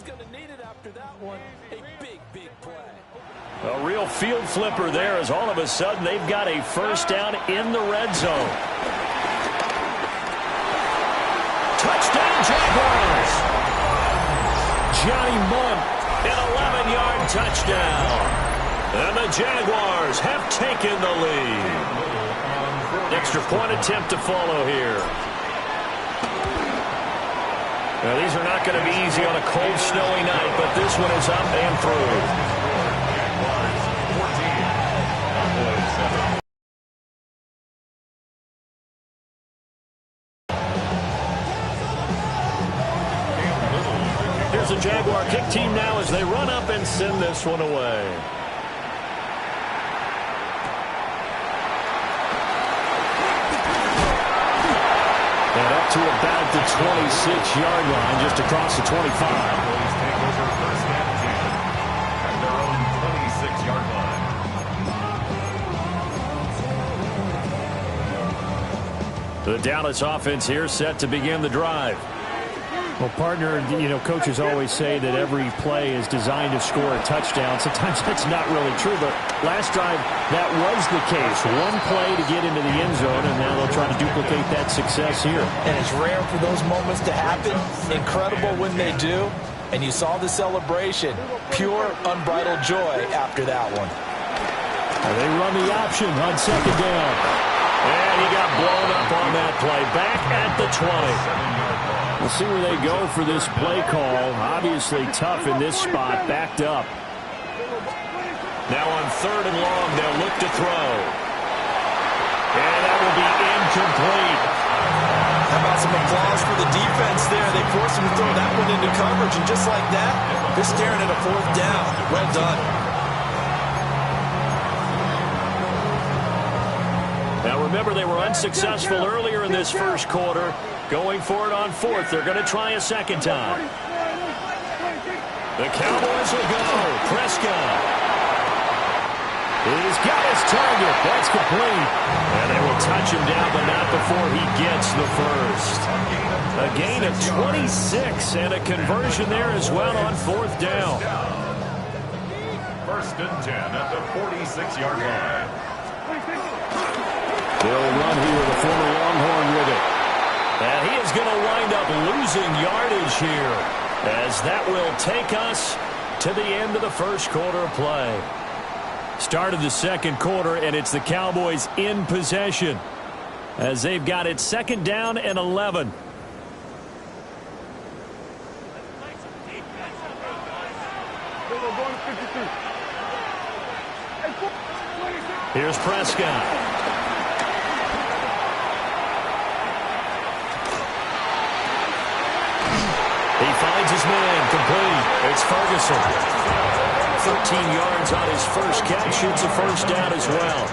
was going to need it after that one. A big, big play. A real field flipper there as all of a sudden they've got a first down in the red zone. Touchdown Jaguars! Johnny Munt, an 11-yard touchdown. And the Jaguars have taken the lead. Extra point attempt to follow here. Now, these are not going to be easy on a cold, snowy night, but this one is up and through. Here's the Jaguar kick team now as they run up and send this one away. And up to about the 26-yard line, just across the 25. Take over first and 10 at their own 26-yard line. The Dallas offense here set to begin the drive. Well, partner, coaches always say that every play is designed to score a touchdown. Sometimes that's not really true, but last drive, that was the case. One play to get into the end zone, and now they'll try to duplicate that success here. And it's rare for those moments to happen. Incredible when they do. And you saw the celebration. Pure, unbridled joy after that one. They run the option on second down. And he got blown up on that play. Back at the 20. We'll see where they go for this play call. Obviously tough in this spot, backed up. Now on third and long, they'll look to throw. And that will be incomplete. How about some applause for the defense there? They forced him to throw that one into coverage, and just like that, they're staring at a fourth down. Well done. Now remember, they were unsuccessful earlier in this first quarter. Going for it on fourth. They're going to try a second time. The Cowboys will go. Prescott. He's got his target. That's complete. And they will touch him down, but not before he gets the first. A gain of 26 and a conversion there as well on fourth down. First and 10 at the 46-yard line. They'll run here with a former Longhorn with it. And he is going to wind up losing yardage here, as that will take us to the end of the first quarter of play. Start of the second quarter, and it's the Cowboys in possession, as they've got it second down and 11. Here's Prescott. He finds his man, complete. It's Ferguson. 13 yards on his first catch, shoots a first down as well.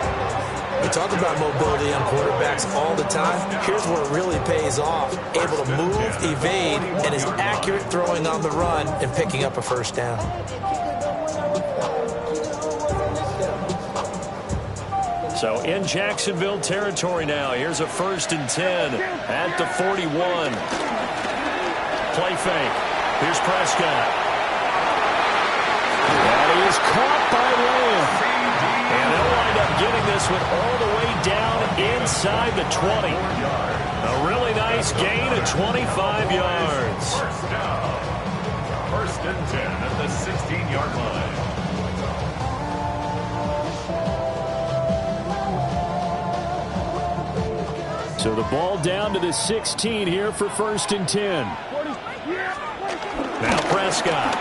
We talk about mobility on quarterbacks all the time. Here's where it really pays off. Able to move, evade, and is accurate throwing on the run and picking up a first down. So in Jacksonville territory now. Here's a first and 10 at the 41. Play fake. Here's Prescott. That is caught by Lamb. And they'll wind up getting this one all the way down inside the 20. A really nice gain of 25 yards. First and 10 at the 16-yard line. So the ball down to the 16 here for first and 10. Now Prescott.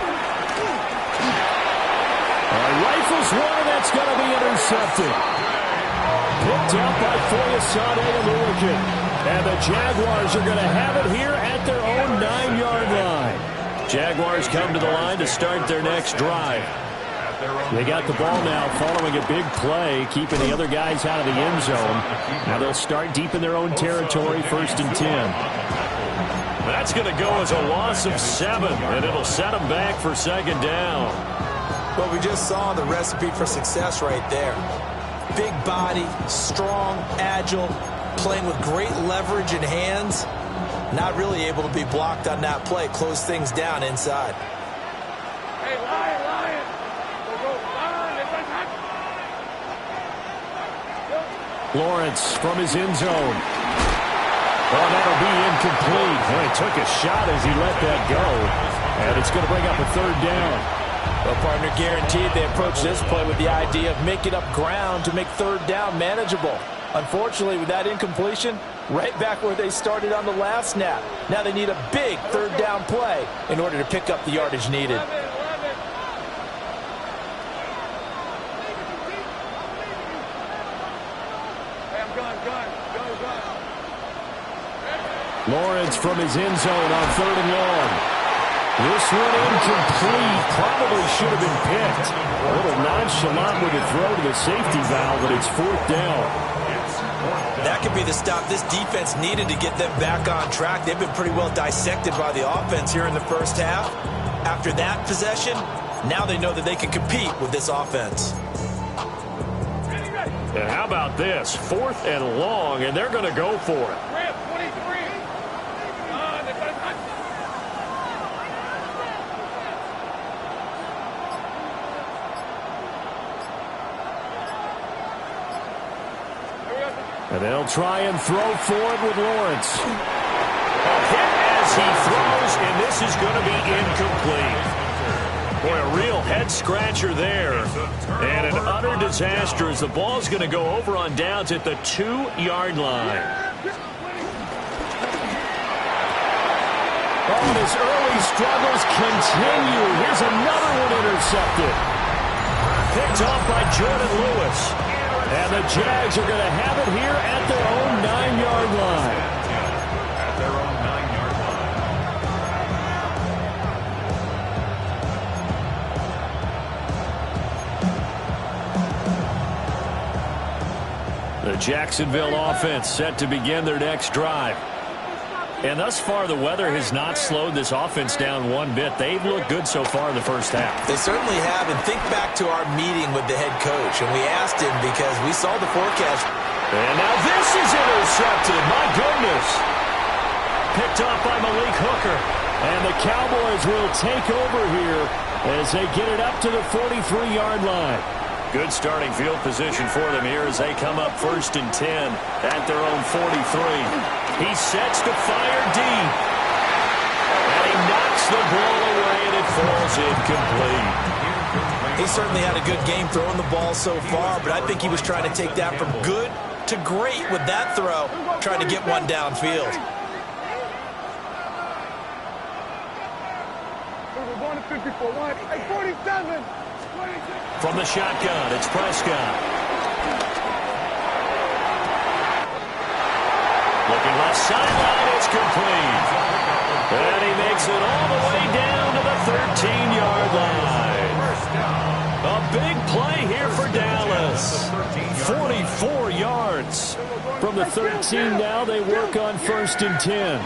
Rifles one, and that's going to be intercepted. Picked out by Foyesade and Lurican. And the Jaguars are going to have it here at their own 9-yard line. Jaguars come to the line to start their next drive. They got the ball now following a big play, keeping the other guys out of the end zone. Now they'll start deep in their own territory, first and 10. That's going to go as a loss of 7, and it'll set them back for second down. Well, we just saw the recipe for success right there. Big body, strong, agile, playing with great leverage in hands. Not really able to be blocked on that play. Close things down inside. Lawrence from his end zone. Oh, that'll be incomplete. And he took a shot as he let that go. And it's going to bring up a third down. Well, partner, guaranteed they approach this play with the idea of making up ground to make third down manageable. Unfortunately, with that incompletion, right back where they started on the last snap. Now they need a big third down play in order to pick up the yardage needed. Lawrence from his end zone on 3rd and long. This one incomplete. Probably should have been picked. A little nonchalant with a throw to the safety valve, but it's 4th down. That could be the stop this defense needed to get them back on track. They've been pretty well dissected by the offense here in the first half. After that possession, now they know that they can compete with this offense. And how about this? 4th and long, and they're going to go for it. And they'll try and throw forward with Lawrence. A hit as he throws, and this is going to be incomplete. Boy, a real head-scratcher there. And an utter disaster as the ball's going to go over on downs at the 2-yard line. Oh, and his early struggles continue. Here's another one intercepted. Picked off by Jordan Lewis. And the Jags are going to have it here at their own 9-yard line. At their own 9-yard line. The Jacksonville offense set to begin their next drive. And thus far, the weather has not slowed this offense down one bit. They've looked good so far in the first half. They certainly have. And think back to our meeting with the head coach. And we asked him because we saw the forecast. And now this is intercepted. My goodness. Picked off by Malik Hooker. And the Cowboys will take over here as they get it up to the 43-yard line. Good starting field position for them here as they come up 1st and 10 at their own 43. He sets to fire deep. And he knocks the ball away, and it falls incomplete. He certainly had a good game throwing the ball so far, but I think he was trying to take that from good to great with that throw, trying to get one downfield. From the shotgun, it's Prescott. Looking left sideline, it's complete. And he makes it all the way down to the 13-yard line. A big play here for Dallas. 44 yards. From the 13 now, they work on 1st and 10.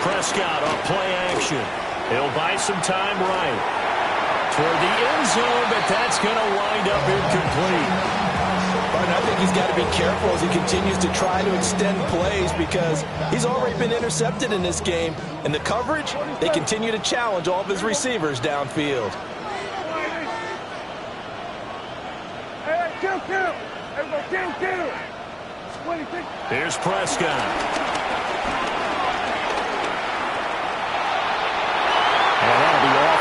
Prescott on play action. He'll buy some time right toward the end zone, but that's going to wind up incomplete. But I think he's got to be careful as he continues to try to extend plays because he's already been intercepted in this game. And the coverage, they continue to challenge all of his receivers downfield. Here's Prescott.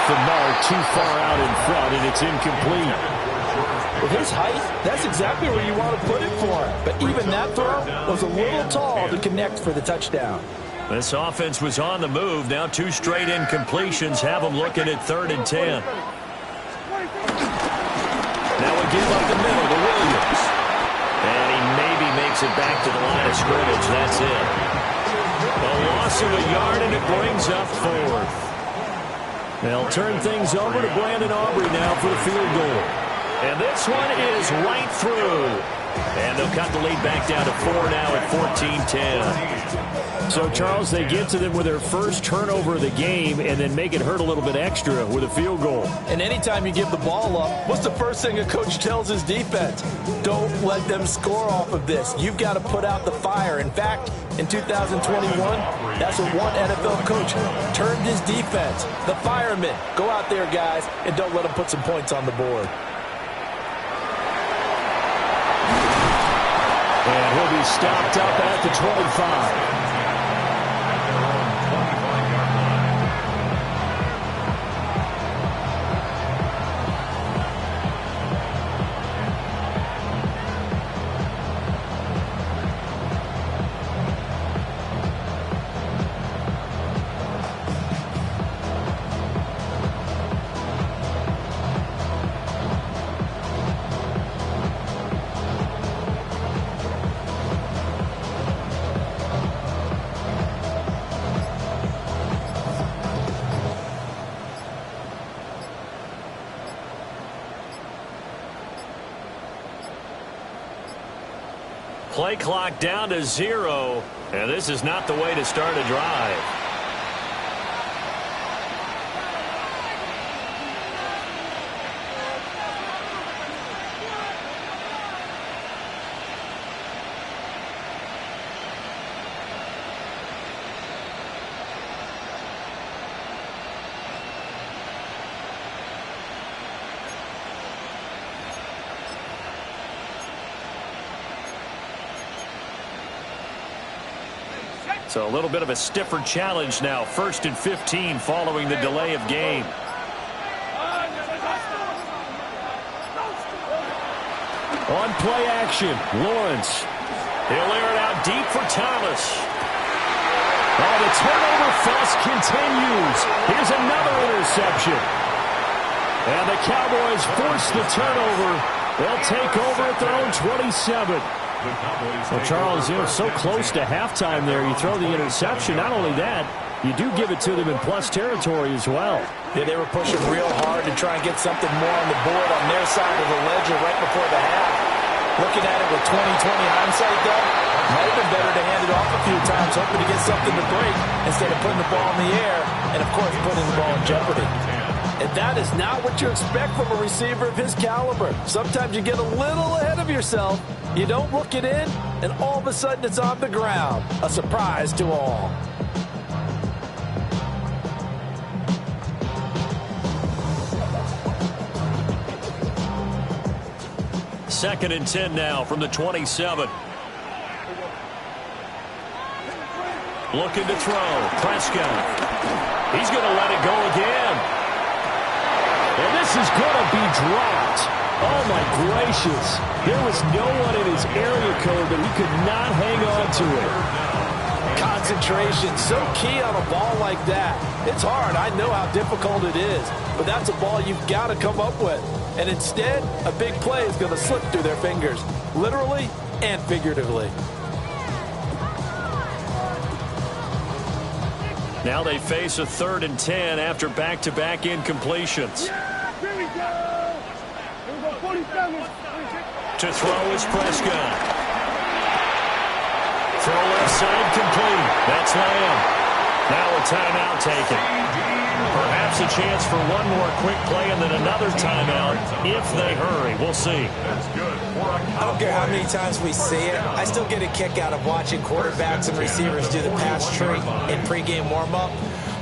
The mark too far out in front, and it's incomplete. With his height, that's exactly where you want to put it for him. But even that throw was a little tall to connect for the touchdown. This offense was on the move. Now 2 straight incompletions have them looking at 3rd and 10. Now we give up the middle to Williams. And he maybe makes it back to the line of scrimmage. That's it. A loss of a yard, and it brings up 4th. They'll turn things over to Brandon Aubrey now for the field goal. And this one is right through. And they'll cut the lead back down to 4 now at 14-10. So, Charles, they get to them with their first turnover of the game and then make it hurt a little bit extra with a field goal. And anytime you give the ball up, what's the first thing a coach tells his defense? Don't let them score off of this. You've got to put out the fire. In fact, in 2021, that's what one NFL coach turned his defense. The firemen. Go out there, guys, and don't let them put some points on the board. And he'll be stopped up at the 25. Play clock down to 0, and this is not the way to start a drive. So a little bit of a stiffer challenge now. 1st and 15 following the delay of game. On play action, Lawrence. He'll air it out deep for Thomas. Oh, the turnover fuss continues. Here's another interception. And the Cowboys force the turnover. They'll take over at their own 27. Well, Charles, so close to halftime there. You throw the interception. Not only that, you do give it to them in plus territory as well. Yeah, they were pushing real hard to try and get something more on the board on their side of the ledger right before the half. Looking at it with 20/20 hindsight, though, might have been better to hand it off a few times, hoping to get something to break instead of putting the ball in the air and, of course, putting the ball in jeopardy. And that is not what you expect from a receiver of his caliber. Sometimes you get a little ahead of yourself. You don't look it in, and all of a sudden it's on the ground. A surprise to all. Second and 10 now from the 27. Looking to throw. Prescott. He's going to let it go again. And this is going to be dropped. Oh, my gracious. There was no one in his area code, but he could not hang on to it. Concentration, so key on a ball like that. It's hard. I know how difficult it is, but that's a ball you've got to come up with. And instead, a big play is going to slip through their fingers, literally and figuratively. Now they face a 3rd and 10 after back-to-back incompletions. To throw is Prescott. Throw left side complete. That's Lamb. Now a timeout taken. Perhaps a chance for one more quick play and then another timeout if they hurry. We'll see. I don't care how many times we see it. I still get a kick out of watching quarterbacks and receivers do the pass tree in pregame warm-up.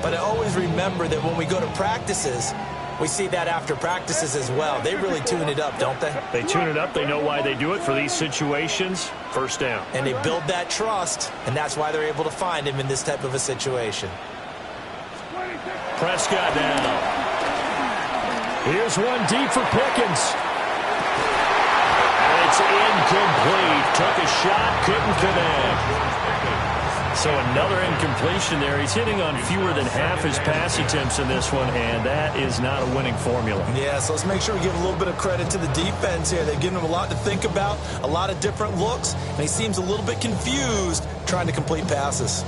But I always remember that when we go to practices, we see that after practices as well. They really tune it up, don't they? They tune it up. They know why they do it for these situations. First down. And they build that trust, and that's why they're able to find him in this type of a situation. Prescott down. Here's one deep for Pickens. And it's incomplete. Took a shot, couldn't connect. So another incompletion there. He's hitting on fewer than half his pass attempts in this one, and that is not a winning formula. Yeah, so let's make sure we give a little bit of credit to the defense here. They've given him a lot to think about, a lot of different looks, and he seems a little bit confused trying to complete passes.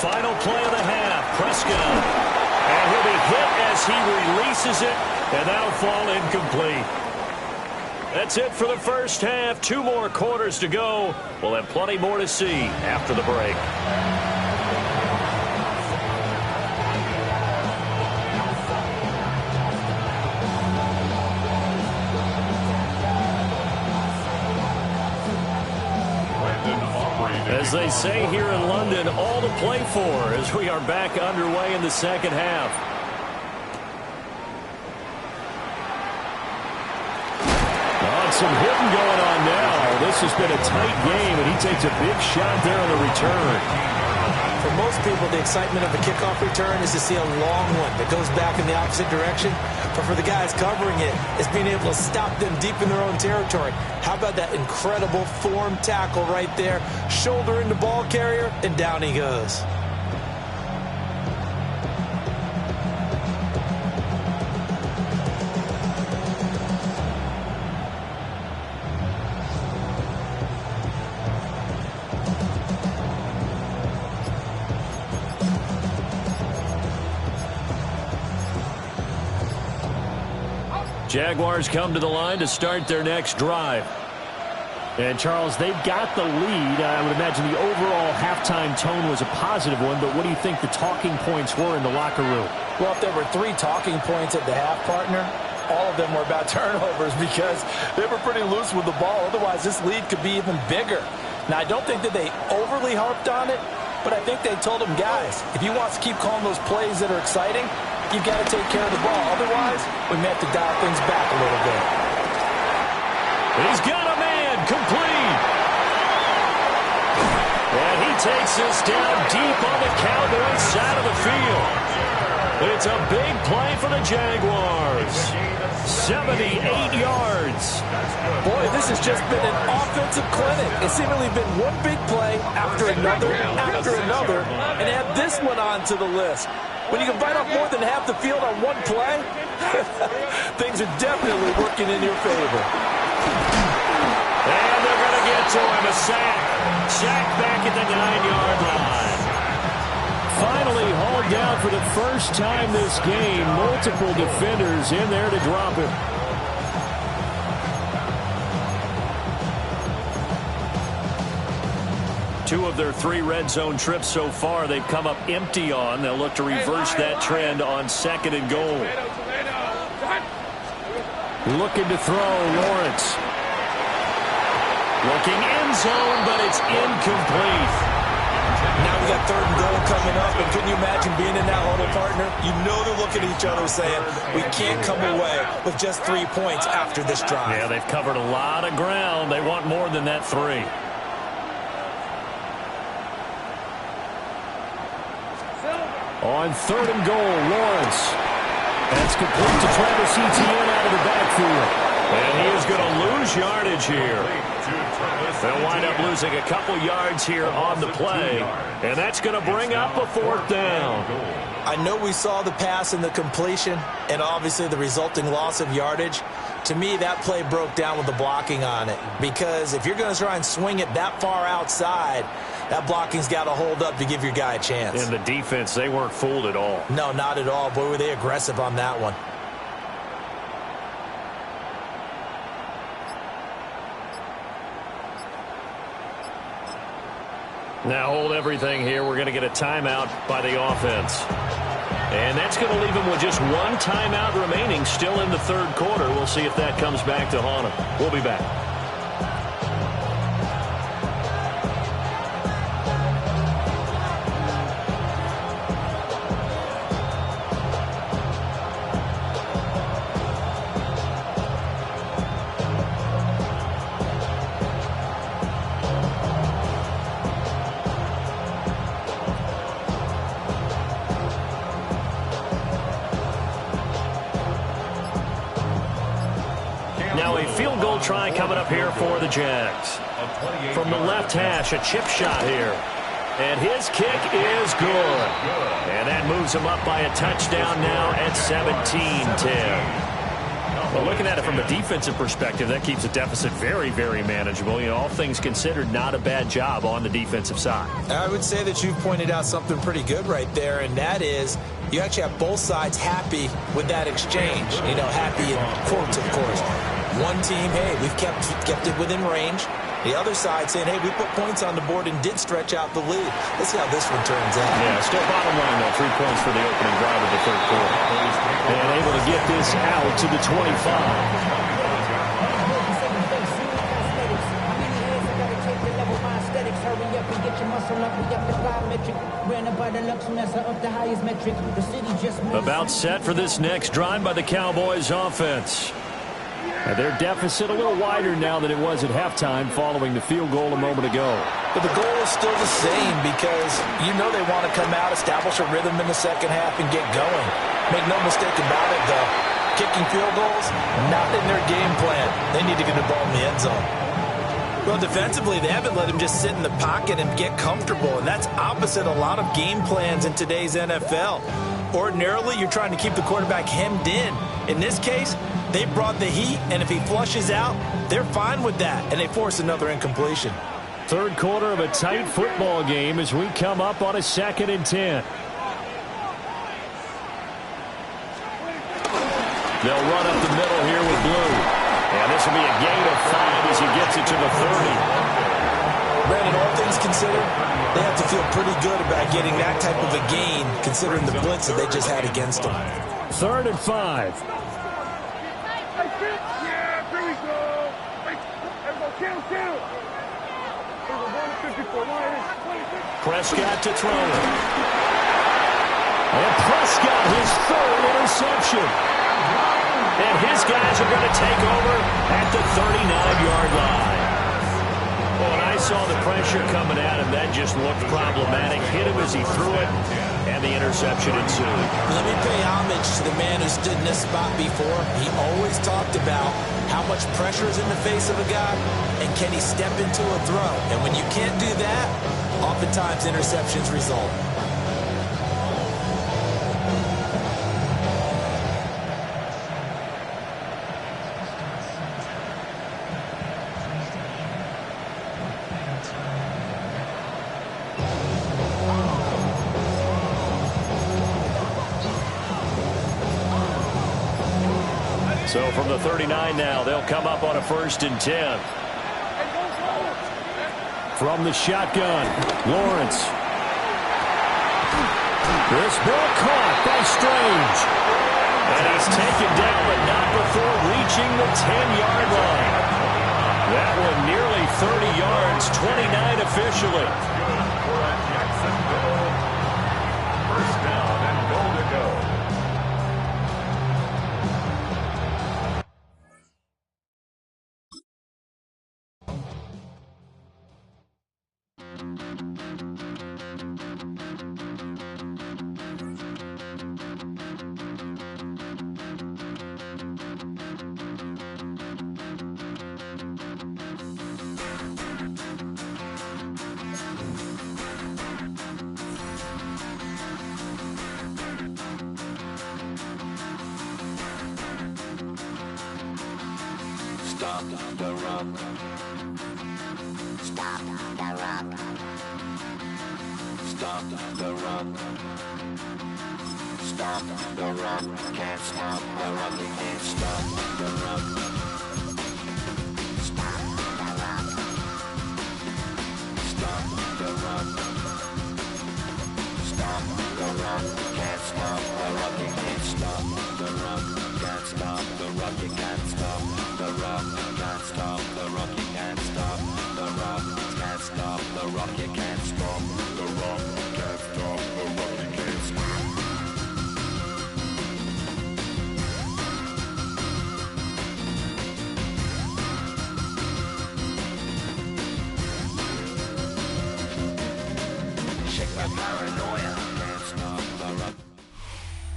final play of the half. Prescott. And he'll be hit as he releases it, and that'll fall incomplete. That's it for the first half. 2 more quarters to go. We'll have plenty more to see after the break. As they say here in London, all to play for as we are back underway in the second half. Some hitting going on now. This has been a tight game, and he takes a big shot there on the return. For most people, the excitement of a kickoff return is to see a long one that goes back in the opposite direction. But for the guys covering it, it's being able to stop them deep in their own territory. How about that incredible form tackle right there? Shoulder in the ball carrier, and down he goes. Jaguars come to the line to start their next drive. And, Charles, they've got the lead. I would imagine the overall halftime tone was a positive one, but what do you think the talking points were in the locker room? Well, if there were 3 talking points at the half, partner, all of them were about turnovers because they were pretty loose with the ball. Otherwise, this lead could be even bigger. Now, I don't think that they overly harped on it, but I think they told them, guys, if you want to keep calling those plays that are exciting, you've got to take care of the ball. Otherwise, we may have to dial things back a little bit. He's got a man complete. And he takes this down deep on the Cowboys side of the field. It's a big play for the Jaguars. 78 yards. Boy, this has just been an offensive clinic. It's seemingly been one big play after another, and add this one onto the list. When you can bite off more than half the field on one play, things are definitely working in your favor. And they're going to get to him, a sack. Sack back at the 9-yard line. Finally hauled down for the first time this game. Multiple defenders in there to drop him. Two of their 3 red zone trips so far they've come up empty on. They'll look to reverse that trend on 2nd and goal. Looking to throw, Lawrence. Looking end zone, but it's incomplete. Now we got 3rd and goal coming up, and can you imagine being in that huddle, partner? You know they're looking at each other saying, we can't come away with just 3 points after this drive. Yeah, they've covered a lot of ground. They want more than that 3. On 3rd and goal, Lawrence. That's complete to Travis Etienne out of the backfield. And he is going to lose yardage here. They'll wind up losing a couple yards here on the play. And that's going to bring up a 4th down. I know we saw the pass and the completion and obviously the resulting loss of yardage. To me, that play broke down with the blocking on it. Because if you're going to try and swing it that far outside, that blocking's got to hold up to give your guy a chance. And the defense, they weren't fooled at all. No, not at all. Boy, were they aggressive on that one. Now hold everything here. We're going to get a timeout by the offense. And that's going to leave them with just 1 timeout remaining still in the 3rd quarter. We'll see if that comes back to haunt them. We'll be back. Now a field goal try coming up here for the Jags. From the left hash, a chip shot here. And his kick is good. And that moves him up by a touchdown now at 17-10. Well, looking at it from a defensive perspective, that keeps the deficit very, very manageable. You know, all things considered, not a bad job on the defensive side. I would say that you've pointed out something pretty good right there, and that is you actually have both sides happy with that exchange. You know, happy in quotes, of course. One team, hey, we've kept it within range. The other side saying, hey, we put points on the board and did stretch out the lead. Let's see how this one turns out. Yeah, still bottom line, though. 3 points for the opening drive of the third quarter. And able to get this out to the 25. About set for this next drive by the Cowboys offense. And their deficit a little wider now than it was at halftime following the field goal a moment ago. But the goal is still the same because you know they want to come out, establish a rhythm in the second half, and get going. Make no mistake about it, though. Kicking field goals, not in their game plan. They need to get the ball in the end zone. Well, defensively, they haven't let him just sit in the pocket and get comfortable, and that's opposite a lot of game plans in today's NFL. Ordinarily, you're trying to keep the quarterback hemmed in. In this case, they brought the heat, and if he flushes out, they're fine with that, and they force another incompletion. Third quarter of a tight football game as we come up on a 2nd and 10. They'll run up the middle here with Blue. And this will be a gain of 5 as he gets it to the 30. Brandon, all things considered, they have to feel pretty good about getting that type of a gain considering the blitz that they just had against them. 3rd and 5. Prescott to throw it. And Prescott, his 3rd interception. And his guys are going to take over at the 39-yard line. Well, when I saw the pressure coming at him, that just looked problematic. Hit him as he threw it, and the interception ensued. Let me pay homage to the man who stood in this spot before. He always talked about how much pressure is in the face of a guy, and can he step into a throw. And when you can't do that, oftentimes interceptions result. So from the 39 now, they'll come up on a 1st and 10. From the shotgun, Lawrence. This ball caught by Strange. And he's taken down, but not before reaching the 10-yard line. That one nearly 30 yards, 29 officially. First down and goal to go. Stop the run. Stop the run. Stop the run. Stop the run. Can't stop the run. We can't stop the run. Stop the run. Stop the run. Stop the run. Can't stop the run. We can't stop the run. Can't stop the run. You can't stop the run. Can't stop the run. You can't stop the run. Can't stop the run. You can't stop the run. Can't stop the run. You can't stop. Shake my paranoia. Can't stop the run.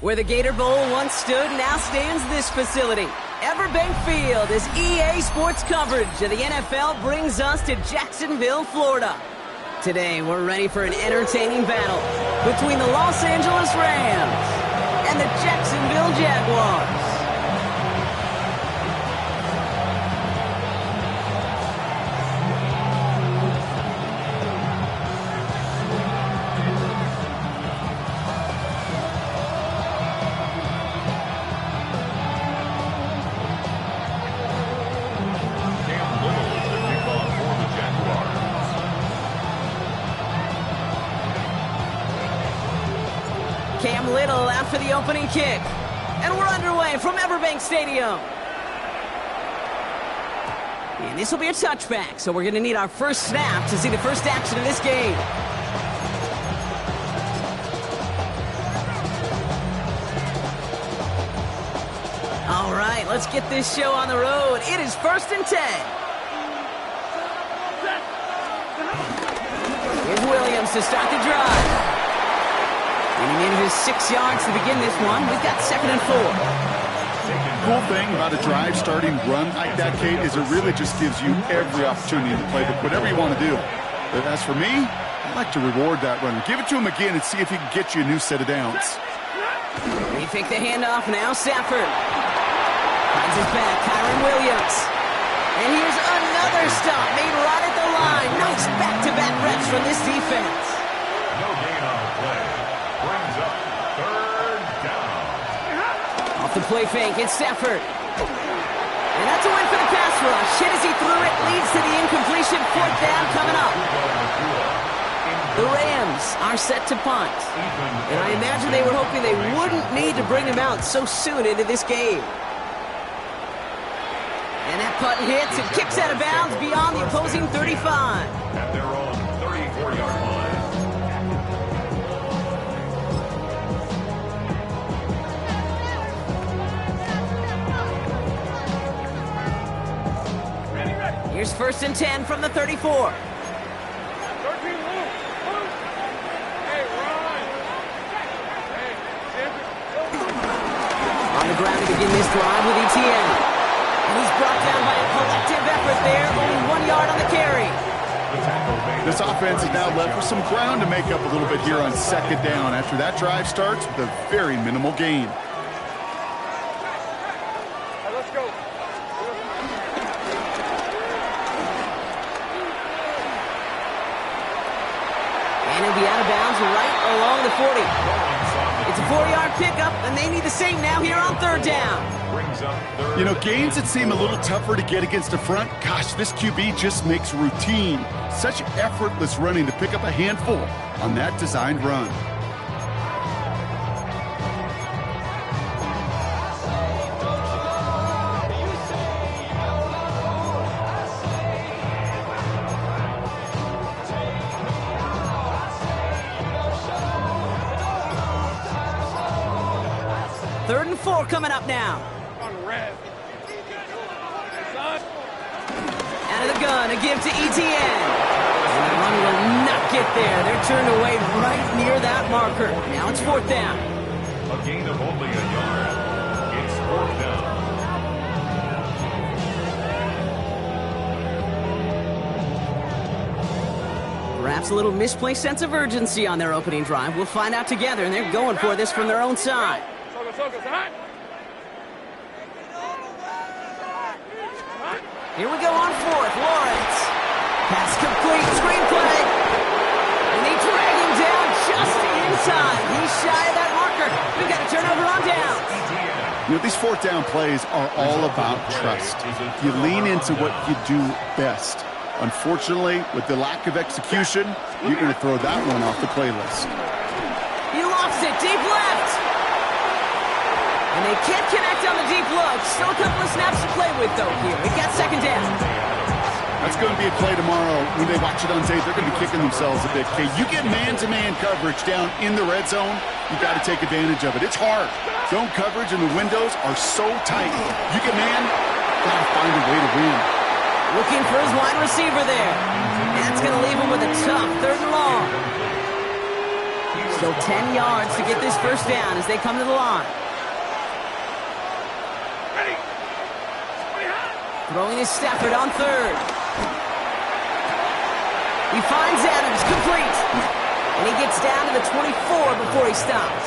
Where the Gator Bowl once stood, now stands this facility. Everbank Field as EA Sports coverage of the NFL brings us to Jacksonville, Florida. Today, we're ready for an entertaining battle between the Los Angeles Rams and the Jacksonville Jaguars. Cam Little after the opening kick. And we're underway from Everbank Stadium. And this will be a touchback, so we're going to need our first snap to see the first action of this game. All right, let's get this show on the road. It is 1st and 10. Here's Williams to start the drive. And he manages 6 yards to begin this one. We've got 2nd and 4. Cool thing about a drive starting run like that, Kate, is it really just gives you every opportunity in the playbook, whatever you want to do. But as for me, I like to reward that runner. Give it to him again and see if he can get you a new set of downs. They take the handoff now. Stafford finds his back. Kyron Williams. And here's another stop made right at the line. Nice back-to-back reps from this defense. No gain on the play. Brings up 3rd down. Off the play fake, it's Stafford. And that's a win for the pass rush. Hit as he threw it, leads to the incompletion. 4th down coming up. The Rams are set to punt. And I imagine they were hoping they wouldn't need to bring him out so soon into this game. And that punt hits and kicks out of bounds beyond the opposing 35. At their own 34-yard line. Here's 1st and 10 from the 34. On the ground to begin this drive with Etienne. And he's brought down by a collective effort there. Only 1 yard on the carry. This offense is now left with some ground to make up a little bit here on 2nd down after that drive starts with a very minimal gain. Let's go. And he'll be out of bounds right along the 40. It's a 4-yard pickup, and they need the same now here on 3rd down. You know, gains that seem a little tougher to get against the front, gosh, this QB just makes routine. Such effortless running to pick up a handful on that designed run. Third and 4 coming up now. Out of the gun, a give to Etienne. And the run will not get there. They're turned away right near that marker. Now it's 4th down. A gain of only a yard. It's 4th down. Perhaps a little misplaced sense of urgency on their opening drive. We'll find out together, and they're going for this from their own side. Here we go on 4th. Lawrence. Pass complete. Screenplay. And they drag him down just inside. He's shy of that marker. We've got a turnover on down. You know, these 4th down plays are all about trust. You lean into what you do best. Unfortunately, with the lack of execution, you're going to throw that one off the playlist. He lost it. Deep left. And they can't connect on the deep look. Still a couple of snaps to play with, though, here. We've got 2nd down. That's going to be a play tomorrow. When they watch it on tape, they're going to be kicking themselves a bit. Okay, you get man-to-man coverage down in the red zone, you got to take advantage of it. It's hard. Zone coverage and the windows are so tight. You get man, got to find a way to win. Looking for his wide receiver there. That's going to leave him with a tough 3rd and long. Still 10 yards to get this first down as they come to the line. Throwing is Stafford on 3rd. He finds Adams, complete. And he gets down to the 24 before he stops.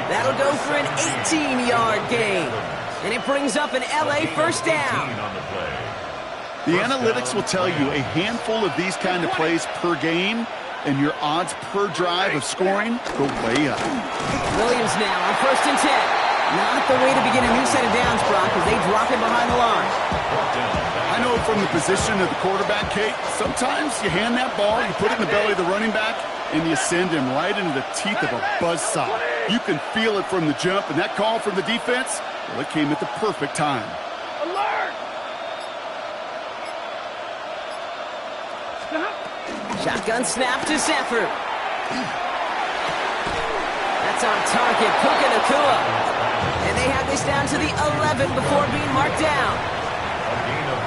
That'll go for an 18-yard gain. And it brings up an LA first down. The analytics will tell you a handful of these kind of plays per game, and your odds per drive of scoring go way up. Williams now on 1st and 10. Not the way to begin a new set of downs, Brock, as they drop him behind the line. I know from the position of the quarterback, Kate, sometimes you hand that ball, you put it in the belly of the running back, and you send him right into the teeth of a buzzsaw. You can feel it from the jump, and that call from the defense, well, it came at the perfect time. Alert! Shotgun snap to Sanford. That's on target. Puka Nacua. And they have this down to the 11 before being marked down.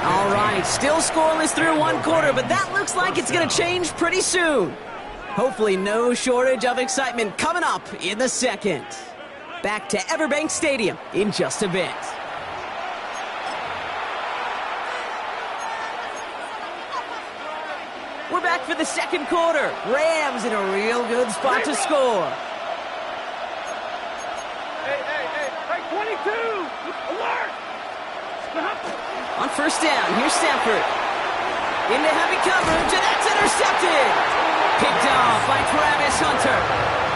All right, still scoreless through one quarter, but that looks like it's going to change pretty soon. Hopefully no shortage of excitement coming up in the second. Back to Everbank Stadium in just a bit. We're back for the second quarter. Rams in a real good spot to score. Hey, 22! Alert! On first down, here's Sanford. Into heavy coverage, and that's intercepted. Picked off by Travis Hunter.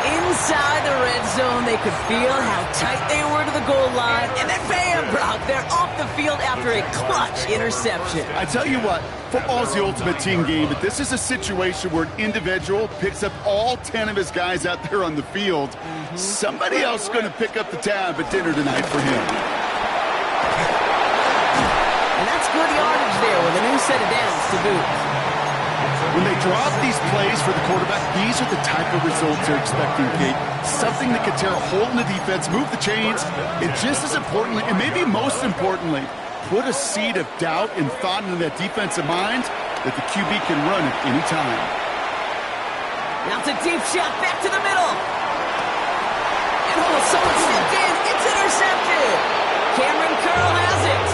Inside the red zone, they could feel how tight they were to the goal line. And then bam, Brock, they're off the field after a clutch interception. I tell you what, football's the ultimate team game, but this is a situation where an individual picks up all 10 of his guys out there on the field. Somebody else is going to pick up the tab at dinner tonight for him. And that's good yardage there with a new set of downs to boot. When they draw up these plays for the quarterback, these are the type of results they're expecting, Kate. Something that could tear a hole in the defense, move the chains, and just as importantly, and maybe most importantly, put a seed of doubt and thought into that defensive mind that the QB can run at any time. Now it's a deep shot back to the middle. And someone stepped in. It's intercepted. Cameron Curl has it.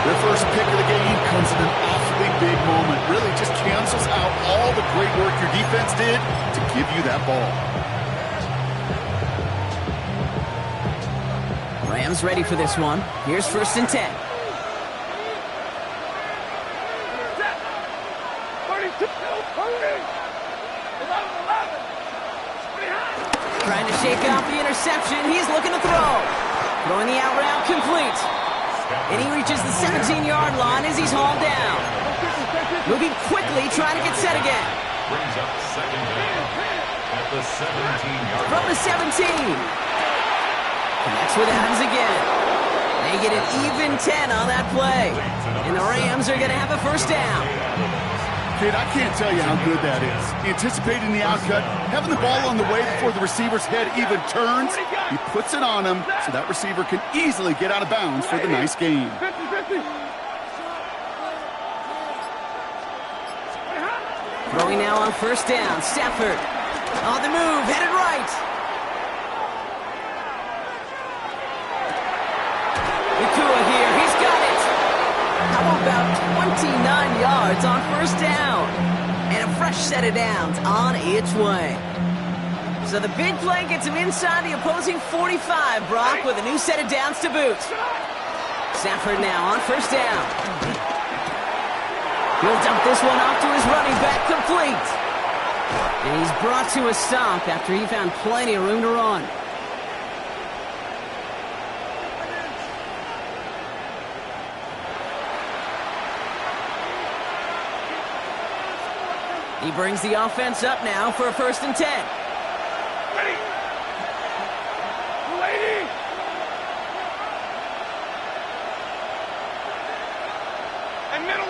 Their first pick of the game comes in an awfully big moment. Really just cancels out all the great work your defense did to give you that ball. Rams ready for this one. Here's first and 10. 32! Trying to shake off the interception. He's looking to throw. Throwing the out route complete. And he reaches the 17-yard line as he's hauled down. Moving quickly, trying to get set again. Brings up second down at the 17-yard line. From the 17. Connects with Adams again. They get an even 10 on that play. And the Rams are going to have a first down. Kid, I can't tell you how good that is. Anticipating the outcut, having the ball on the way before the receiver's head even turns. He puts it on him so that receiver can easily get out of bounds for the nice gain. 50-50. Throwing now on first down. Stafford on the move, headed right. Nacua here, he's got it. How about 29 yards on first down? And a fresh set of downs on its way. So the big play gets him inside the opposing 45, Brock, with a new set of downs to boot. Stafford now on first down. He'll dump this one off to his running back, complete. And he's brought to a stop after he found plenty of room to run. He brings the offense up now for a first and 10. Ready. 280. And middle.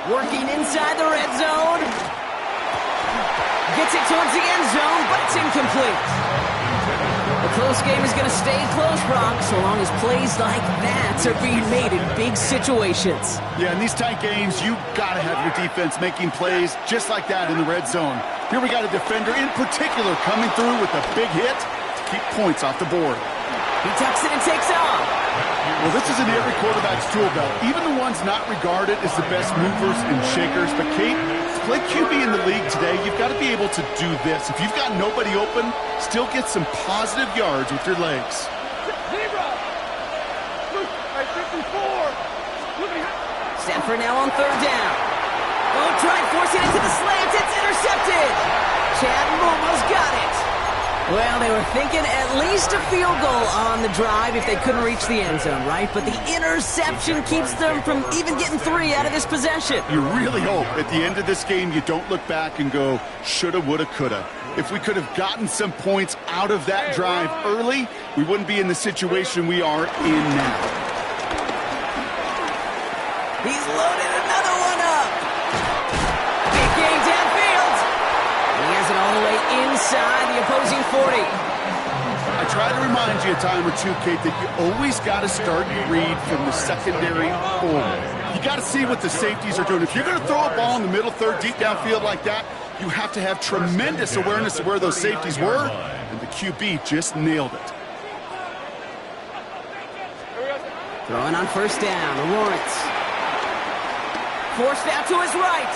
Working inside the red zone. Gets it towards the end zone, but it's incomplete. The close game is going to stay close, Brock, so long as plays like that are being made in big situations. Yeah, in these tight games, you got to have your defense making plays just like that in the red zone. Here we got a defender in particular coming through with a big hit to keep points off the board. He tucks it and takes off. Well, this is in every quarterback's tool belt, even the ones not regarded as the best movers and shakers. But, Kate, to play QB in the league today, you've got to be able to do this. If you've got nobody open, still get some positive yards with your legs. Zebra. 54. Stafford now on third down. Oh, try forcing it into the slants. It's intercepted. Chad Momo's got it. Well, they were thinking at least a field goal on the drive if they couldn't reach the end zone, right? But the interception keeps them from even getting 3 out of this possession. You really hope at the end of this game you don't look back and go, shoulda, woulda, coulda. If we could have gotten some points out of that drive early, we wouldn't be in the situation we are in now. He's loaded another one up. Big game downfield. He has it all the way inside the opposing 40. I try to remind you a time or two, Kate, that you always got to start your read from the secondary forward. You got to see what the safeties are doing. If you're going to throw a ball in the middle third, deep downfield like that, you have to have tremendous awareness of where those safeties were, and the QB just nailed it. Throwing on first down, Lawrence. Forced out to his right.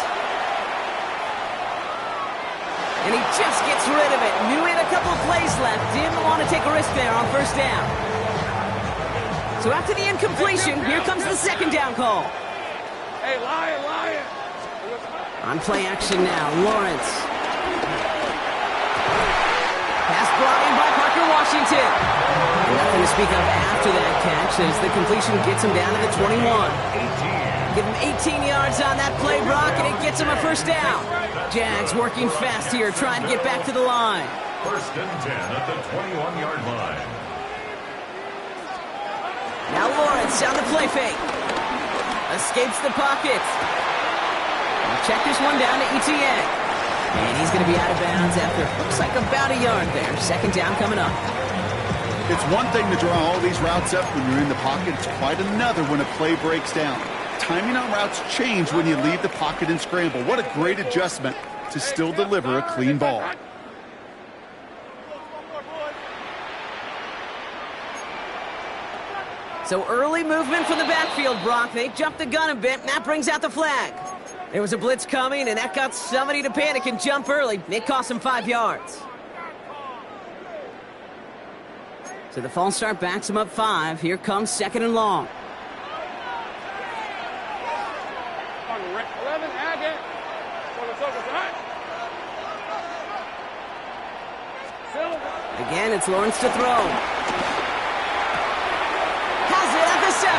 And he just gets rid of it. Knew he had a couple of plays left. Didn't want to take a risk there on first down. So after the incompletion, here comes the second down call. Hey, Lion. On play action now, Lawrence. Pass brought in by Parker Washington. Nothing to speak of after that catch as the completion gets him down to the 21. Give him 18 yards on that play, Brock, and it gets him a first down. Jags working fast here, trying to get back to the line. First and 10 at the 21-yard line. Now Lawrence on the play fake. Escapes the pocket. Check this one down to ETN. And he's going to be out of bounds after, looks like about a yard there. Second down coming up. It's one thing to draw all these routes up when you're in the pocket. It's quite another when a play breaks down. Timing on routes change when you leave the pocket and scramble. What a great adjustment to still deliver a clean ball. So early movement from the backfield, Brock. They jumped the gun a bit, and that brings out the flag. There was a blitz coming, and that got somebody to panic and jump early. It cost them 5 yards. So the false start backs him up 5. Here comes second and long. Again, it's Lawrence to throw. Has it at the 7.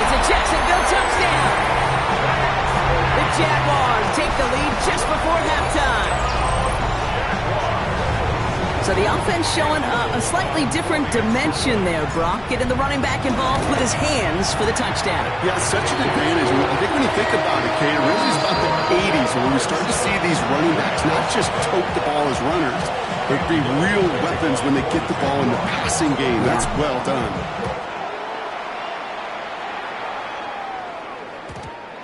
It's a Jacksonville touchdown. The Jaguars take the lead just before halftime. So the offense showing a slightly different dimension there, Brock. Getting the running back involved with his hands for the touchdown. Yeah, such an advantage. I think when you think about it, Kate, it really is about the 80s when we start to see these running backs not just tote the ball as runners, but be real weapons when they get the ball in the passing game. That's well done.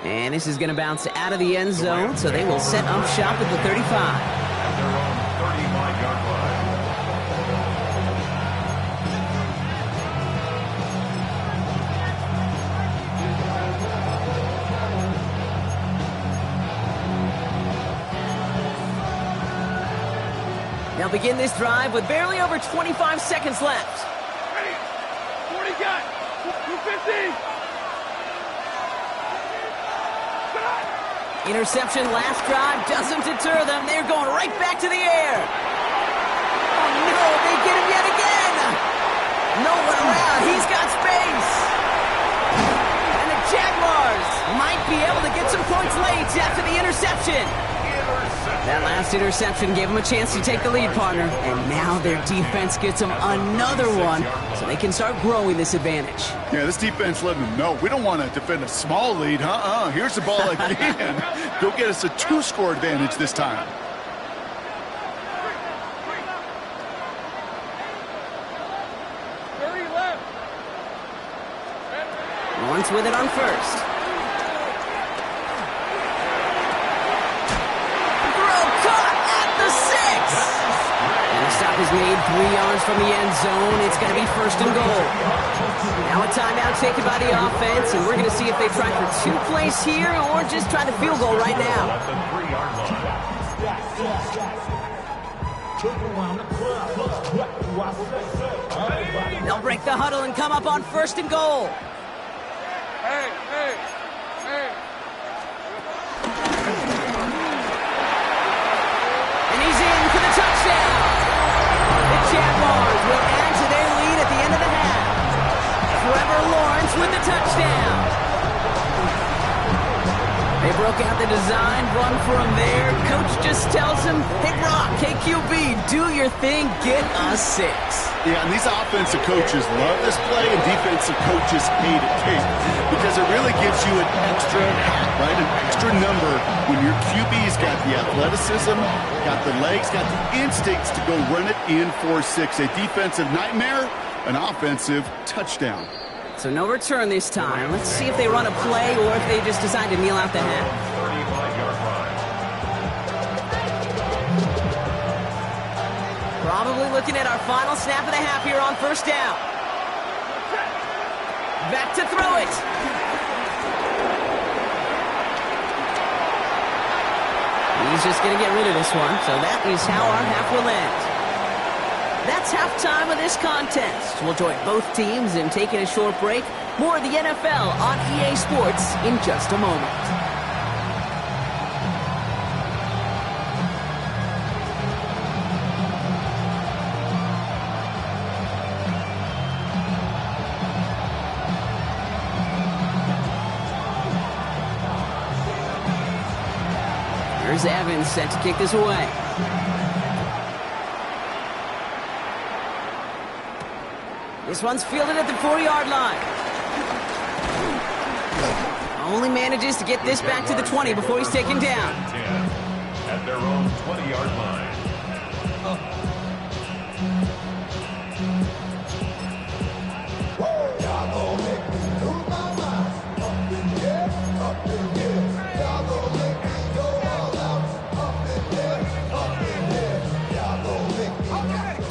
And this is going to bounce out of the end zone, so they will set up shop at the 35. At their own 35-yard line. They'll begin this drive with barely over 25 seconds left. Ready? 40 got. 250. Interception last drive doesn't deter them. They're going right back to the air. Oh, no, they get him yet again. No one around. He's got space. And the Jaguars might be able to get some points late after the interception. That last interception gave them a chance to take the lead, partner. And now their defense gets them another one so they can start growing this advantage. Yeah, this defense letting them know we don't want to defend a small lead. Here's the ball again. Go get us a 2-score advantage this time. Lawrence with it on first. Stop is made 3 yards from the end zone. It's going to be first and goal. Now a timeout taken by the offense, and we're going to see if they try for 2 plays here or just try the field goal right now. At the 3-yard line. They'll break the huddle and come up on first and goal. Hey. And he's in for the touchdown. touchdown. They broke out the design run from there. Coach just tells him, hey, Brock, hey, QB, do your thing, get a 6. Yeah, and these offensive coaches love this play, and defensive coaches hate it, too, because it really gives you an extra hat, right, an extra number when your QB's got the athleticism, got the legs, got the instincts to go run it in for 6. A defensive nightmare, an offensive touchdown. So no return this time. Let's see if they run a play or if they just decide to kneel out the hat. 35-yard line. Probably looking at our final snap of the half here on first down. Back to throw it. He's just going to get rid of this one. So that is how our half will end. That's halftime of this contest. We'll join both teams in taking a short break. More of the NFL on EA Sports in just a moment. Here's Evans set to kick this away. This one's fielded at the 4-yard line. Only manages to get this back to the 20 before he's taken down. 10 at their own 20-yard line.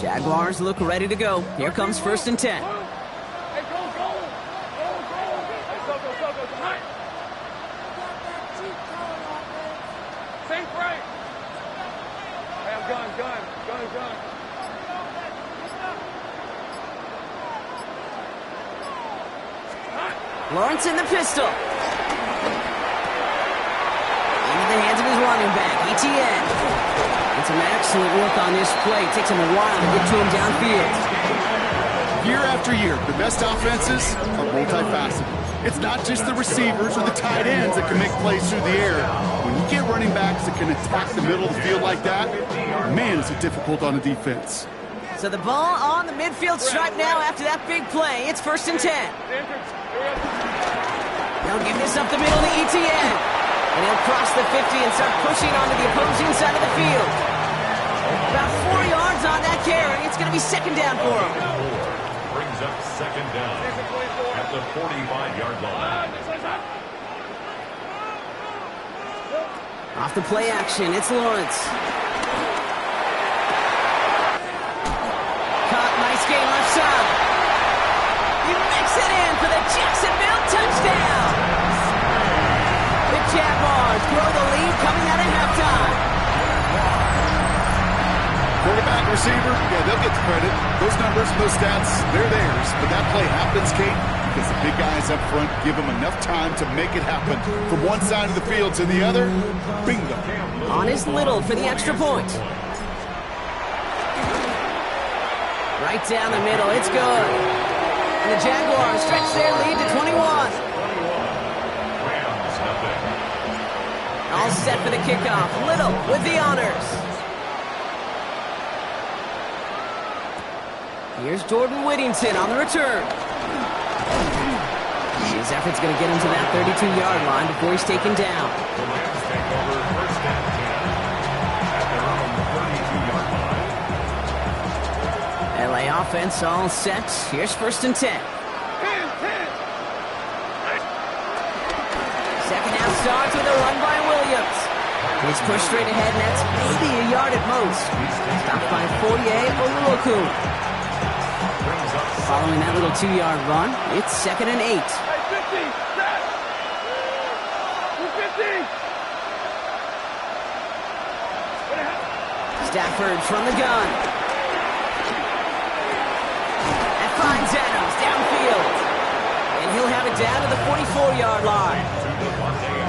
Jaguars look ready to go. Here comes 1st and 10. Hey, go. Hey, go. Tonight. Same frame. Hey, I'm gun. Lawrence in the pistol. Into the hands of his running back, ETN. And some excellent work on this play. It takes him a while to get to him downfield. Year after year, the best offenses are multifaceted. It's not just the receivers or the tight ends that can make plays through the air. When you get running backs that can attack the middle of the field like that, man, is it difficult on the defense. So the ball on the midfield stripe now after that big play. It's 1st and 10. They'll give this up the middle to ETN. And he'll cross the 50 and start pushing onto the opposing side of the field. About 4 yards on that carry. It's going to be 2nd down for him. Brings up 2nd down at the 45-yard line. Off the play action, it's Lawrence. Caught, nice game left side. He makes it in for the Jacksonville touchdown. The Jaguars grow the lead coming out of halftime. Quarterback, receiver, yeah, they'll get the credit. Those numbers, those stats, they're theirs. But that play happens, Kate, because the big guys up front give them enough time to make it happen. From one side of the field to the other, bingo. On is Little for the extra point. Right down the middle, it's good. And the Jaguars stretch their lead to 21. All set for the kickoff. Little with the honors. Here's Jordan Whittington on the return. His effort's going to get him to that 32-yard line before he's taken down. The Rams take over 1st and 10 at their own 32-yard line. LA offense all set. Here's 1st and 10. 10. Second half starts with a run by Williams. He's pushed straight ahead, and that's maybe a yard at most. Stopped by Foye Oluokun. Following that little 2-yard run, it's 2nd and 8. Hey, 50. Set. 250. Stafford from the gun. That finds Adams downfield. And he'll have it down to the 44-yard line.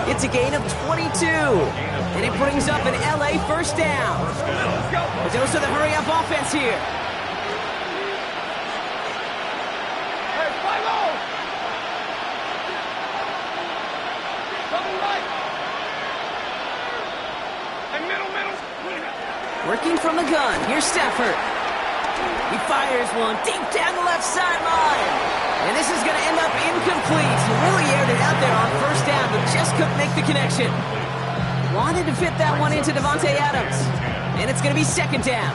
It's a gain of 22. And it brings up an LA 1st down. But those are the hurry-up offense here. Hey, fly low. Hey, middle. Working from the gun. Here's Stafford. He fires one deep down the left sideline. And this is going to end up incomplete. He really aired it out there on first down, but just couldn't make the connection. Wanted to fit that one into Devontae Adams. And it's going to be second down.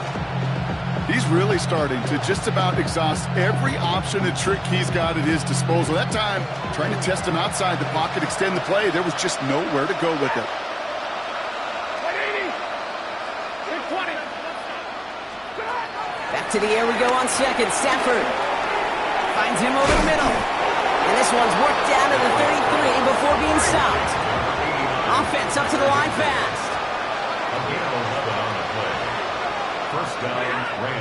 He's really starting to just about exhaust every option and trick he's got at his disposal. That time, trying to test him outside the pocket, extend the play, there was just nowhere to go with it. 180. 20. Back to the air we go on second. Stafford finds him over the middle. And this one's worked down to the 33 before being stopped. Offense up to the line fast.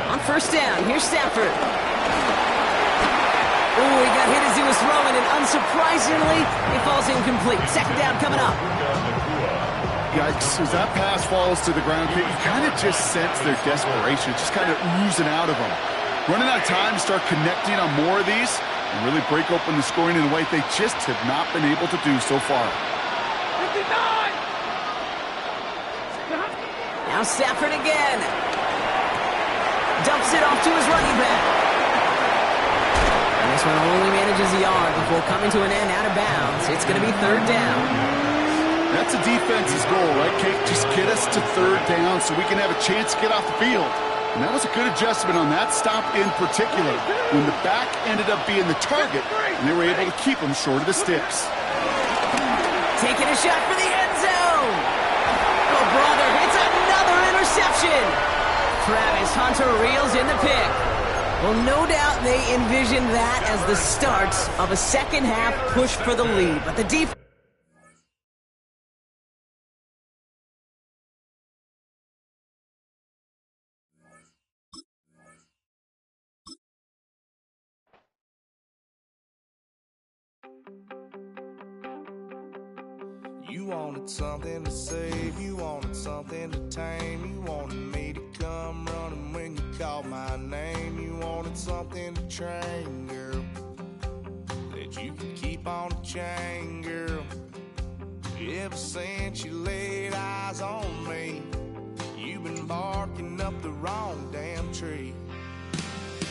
On first down, here's Stafford. Ooh, he got hit as he was throwing, and unsurprisingly, it falls incomplete. Second down coming up. Yikes, as that pass falls to the ground, you kind of just sense their desperation, just kind of oozing out of them. Running out of time to start connecting on more of these and really break open the scoring in a way they just have not been able to do so far. 59. Now Stafford again. Dumps it off to his running back. And this one only manages a yard before coming to an end out of bounds. It's going to be third down. That's a defense's goal, right, Kate? Just get us to third down so we can have a chance to get off the field. And that was a good adjustment on that stop in particular, when the back ended up being the target, and they were able to keep him short of the sticks. Taking a shot for the end zone. Oh, brother, it's another interception. Travis Hunter reels in the pick. Well, no doubt they envisioned that as the start of a second-half push for the lead. But the defense... You wanted something to save, you wanted something to tame, you wanted me to come running when you called my name, you wanted something to train, girl, that you could keep on the chain, girl. Ever since you laid eyes on me, you've been barking up the wrong damn tree.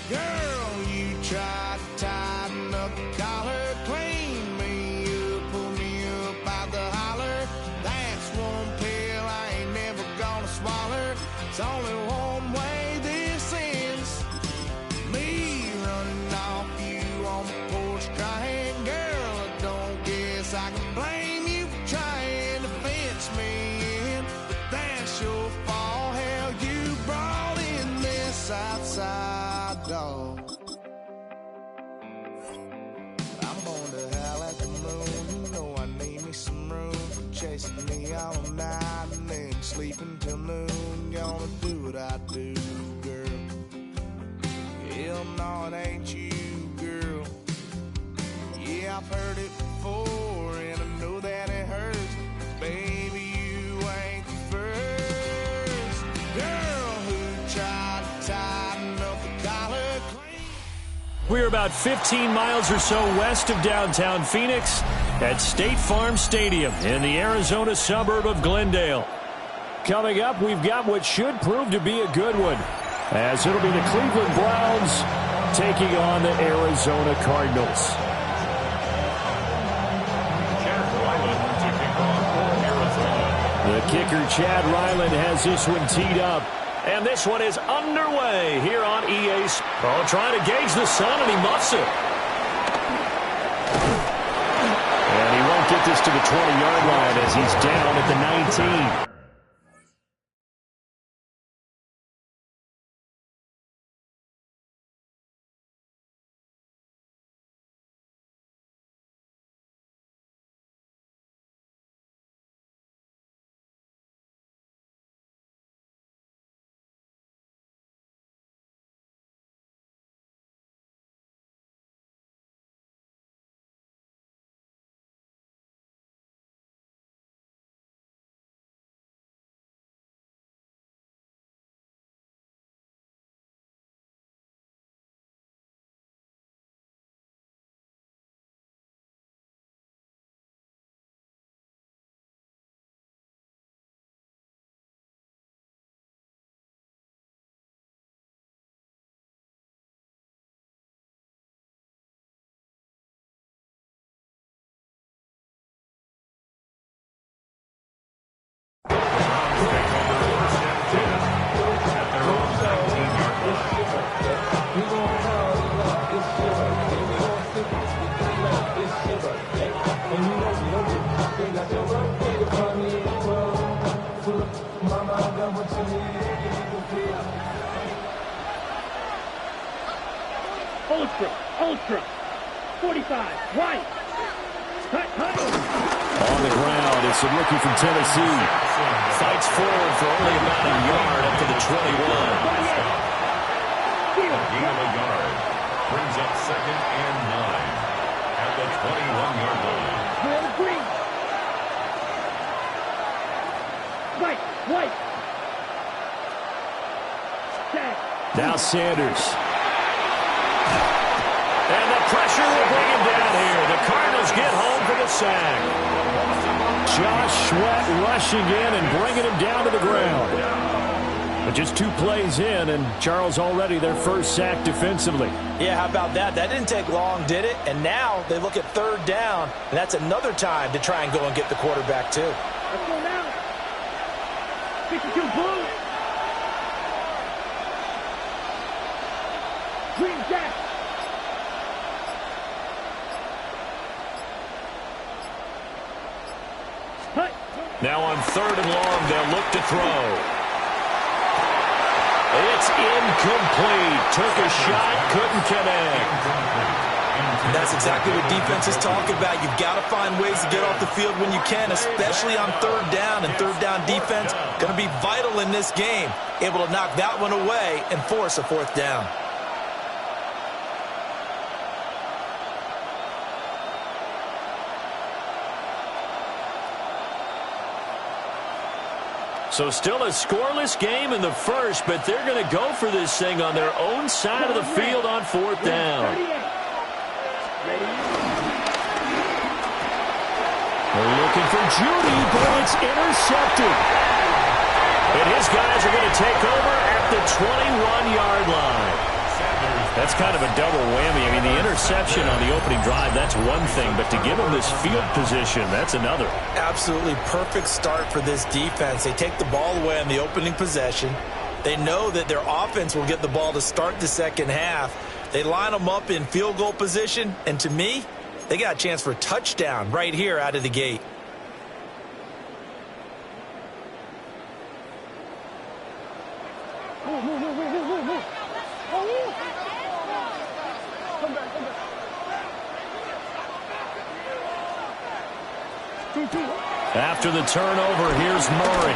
Girl, you tried to tighten up the collar, clean me up, pull me up out the holler. That's one pill I ain't never gonna swallow. It's only one way this ends. Me running off you on the porch crying. Girl, I don't guess I can blame you for trying to fence me in. But that's your fault, hell, you brought in this outside dog. I'm going to howl at the moon. You know I need me some room for chasing me all night and then sleeping till noon. Gonna do what I do, girl. Hell no, it ain't you, girl. Yeah, I've heard it before and I know that it hurts. Baby, you ain't the first girl who tried to tighten up the collar clean. We're about 15 miles or so west of downtown Phoenix at State Farm Stadium in the Arizona suburb of Glendale. Coming up, we've got what should prove to be a good one, as it'll be the Cleveland Browns taking on the Arizona Cardinals. The kicker, Chad Ryland, has this one teed up. And this one is underway here on EA. Oh, trying to gauge the sun, and he muffs it. And he won't get this to the 20-yard line as he's down at the 19. Ultra. 45. White. On the ground, it's a rookie from Tennessee. Fights forward for only about a yard up to the 21. A gain of a yard. Brings up 2nd and 9 at the 21-yard line. Green. White. Now Sanders. And the pressure will bring him down here. The Cardinals get home for the sack. Josh Sweat rushing in and bringing him down to the ground. But just 2 plays in, and Charles already their first sack defensively. Yeah, how about that? That didn't take long, did it? And now they look at 3rd down, and that's another time to try and go and get the quarterback, too. Let's go now. 52 blue. Green Jack. Now on 3rd and long, they'll look to throw. It's incomplete. Took a shot, couldn't connect. That's exactly what defenses talk about. You've got to find ways to get off the field when you can, especially on 3rd down. And 3rd down defense going to be vital in this game. Able to knock that one away and force a 4th down. So still a scoreless game in the first, but they're going to go for this thing on their own side of the field on 4th down. They're looking for Judy, but it's intercepted. And his guys are going to take over at the 21-yard line. That's kind of a double whammy. I mean, the interception on the opening drive, that's one thing, but to give them this field position, that's another. Absolutely perfect start for this defense. They take the ball away on the opening possession. They know that their offense will get the ball to start the second half. They line them up in field goal position, and to me, they got a chance for a touchdown right here out of the gate. After the turnover, here's Murray.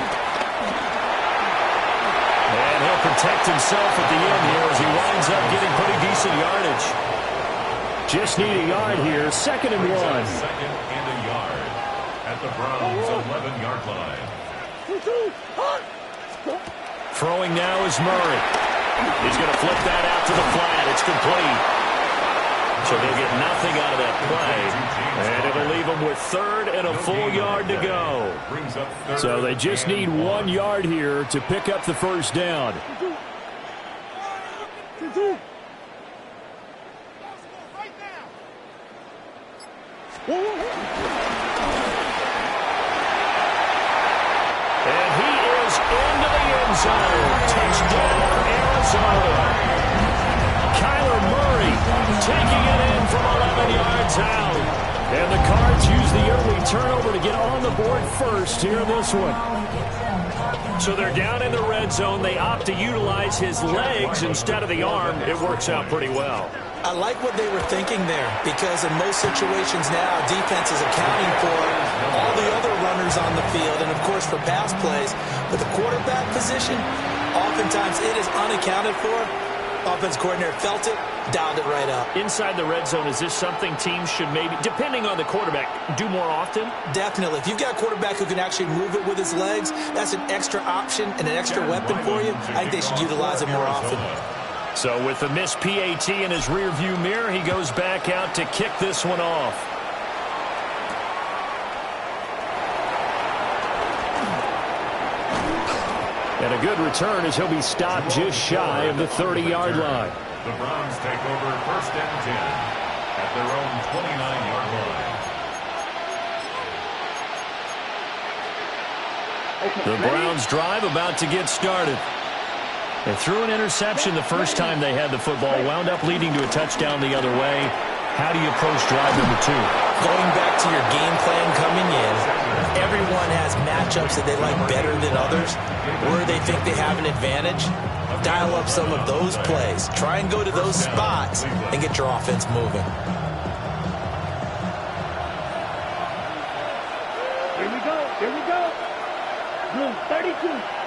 And he'll protect himself at the end here as he winds up getting pretty decent yardage. Just need a yard here. 2nd and 1. 2nd and a yard at the Browns' 11-yard line. Throwing now is Murray. He's going to flip that out to the flat. It's complete. So they'll get nothing out of that play, and it'll leave them with 3rd and a full yard to go. So they just need 1 yard here to pick up the first down. And he is into the end zone. Touchdown, Arizona. Kyler Murray taking it in from 11 yards out. And the Cards use the early turnover to get on the board first here in this one. So they're down in the red zone. They opt to utilize his legs instead of the arm. It works out pretty well. I like what they were thinking there, because in most situations now, defense is accounting for all the other runners on the field and, of course, for pass plays. But the quarterback position, oftentimes it is unaccounted for. Offense coordinator felt it, dialed it right up. Inside the red zone, is this something teams should maybe, depending on the quarterback, do more often? Definitely. If you've got a quarterback who can actually move it with his legs, that's an extra option and an extra weapon for you. I think they should utilize it more often. So with the missed PAT in his rearview mirror, he goes back out to kick this one off. And a good return as he'll be stopped just shy of the 30-yard line. The Browns take over 1st and 10 at their own 29-yard line. The Browns drive about to get started. They threw an interception the first time they had the football, wound up leading to a touchdown the other way. How do you approach drive number 2? Going back to your game plan coming in, everyone has matchups that they like better than others, where they think they have an advantage, dial up some of those plays. Try and go to those spots and get your offense moving. Here we go. Here we go. Blue 32.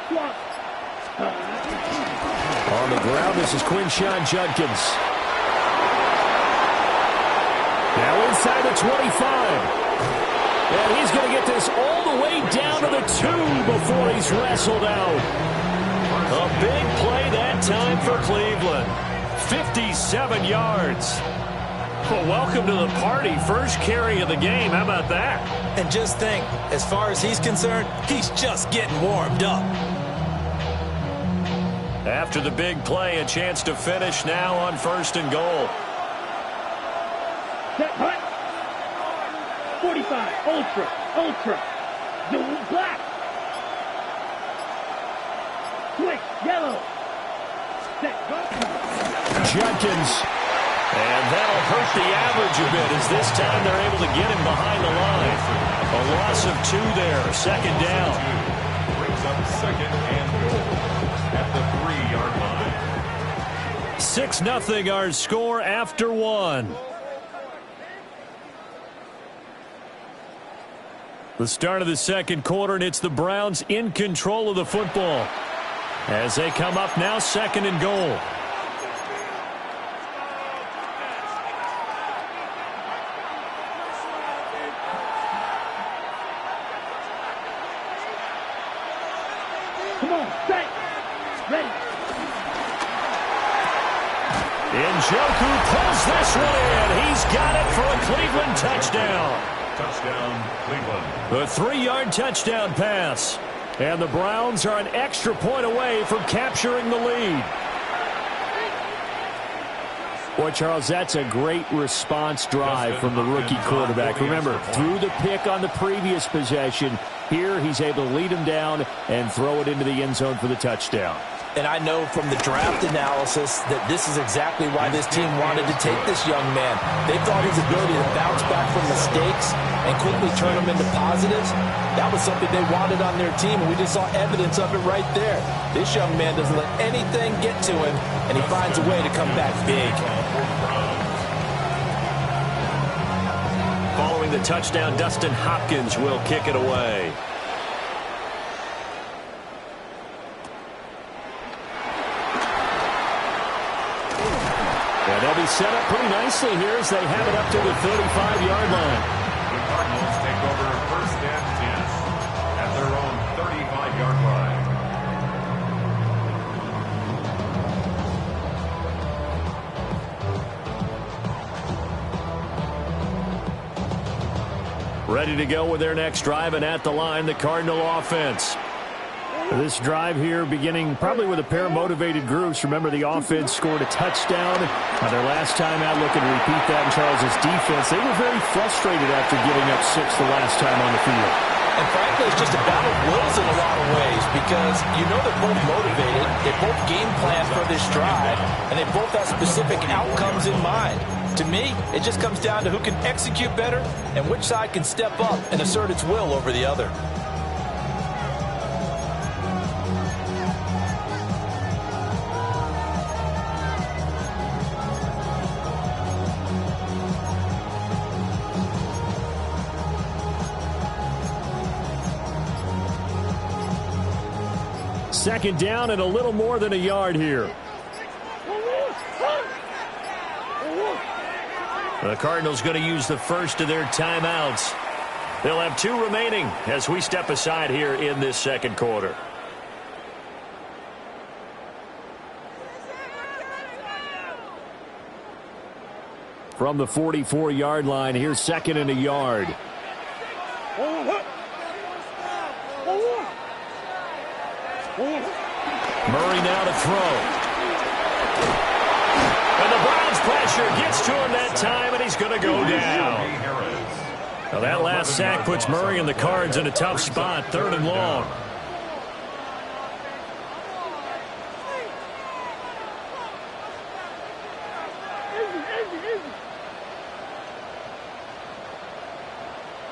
Swap. On the ground, this is Quinshon Judkins. Now inside the 25. And he's going to get this all the way down to the 2 before he's wrestled out. A big play that time for Cleveland. 57 yards. Well, welcome to the party. First carry of the game. How about that? And just think, as far as he's concerned, he's just getting warmed up. After the big play, a chance to finish now on 1st and goal. Set hut. 45. Ultra. Zoom black. Switch. Yellow. Set hut. Judkins. And that'll hurt the average a bit as this time they're able to get him behind the line. A loss of 2 there. 2nd down. Brings up 2nd and goal at the 3-yard line. 6-0 our score after 1. The start of the 2nd quarter, and it's the Browns in control of the football as they come up now 2nd and goal. Come on, set. Ready. Njoku pulls this one in. He's got it for a Cleveland touchdown. Touchdown, Cleveland. A 3-yard touchdown pass. And the Browns are an extra point away from capturing the lead. Boy, Charles, that's a great response drive from the rookie quarterback. Remember, threw the pick on the previous possession. Here, he's able to lead him down and throw it into the end zone for the touchdown. And I know from the draft analysis that this is exactly why this team wanted to take this young man. They thought his ability to bounce back from mistakes and quickly turn them into positives, that was something they wanted on their team, and we just saw evidence of it right there. This young man doesn't let anything get to him, and he finds a way to come back big. Following the touchdown, Dustin Hopkins will kick it away. And they'll be set up pretty nicely here as they have it up to the 35-yard line. The Cardinals take over 1st and 10 at their own 35-yard line. Ready to go with their next drive, and at the line, the Cardinal offense. This drive here beginning probably with a pair of motivated groups. Remember, the offense scored a touchdown on their last time out, looking to repeat that in Charles's defense. They were very frustrated after giving up 6 the last time on the field. And frankly, it's just a battle of wills in a lot of ways because you know they're both motivated, they both game plan for this drive, and they both have specific outcomes in mind. To me, it just comes down to who can execute better and which side can step up and assert its will over the other. Second down and a little more than a yard here. The Cardinals going to use the first of their timeouts. They'll have 2 remaining as we step aside here in this 2nd quarter. From the 44-yard line, here's 2nd and a yard. Murray now to throw. And the Browns pressure gets to him that time, and he's going to go down. Now that last sack puts Murray and the Cards in a tough spot, 3rd and long.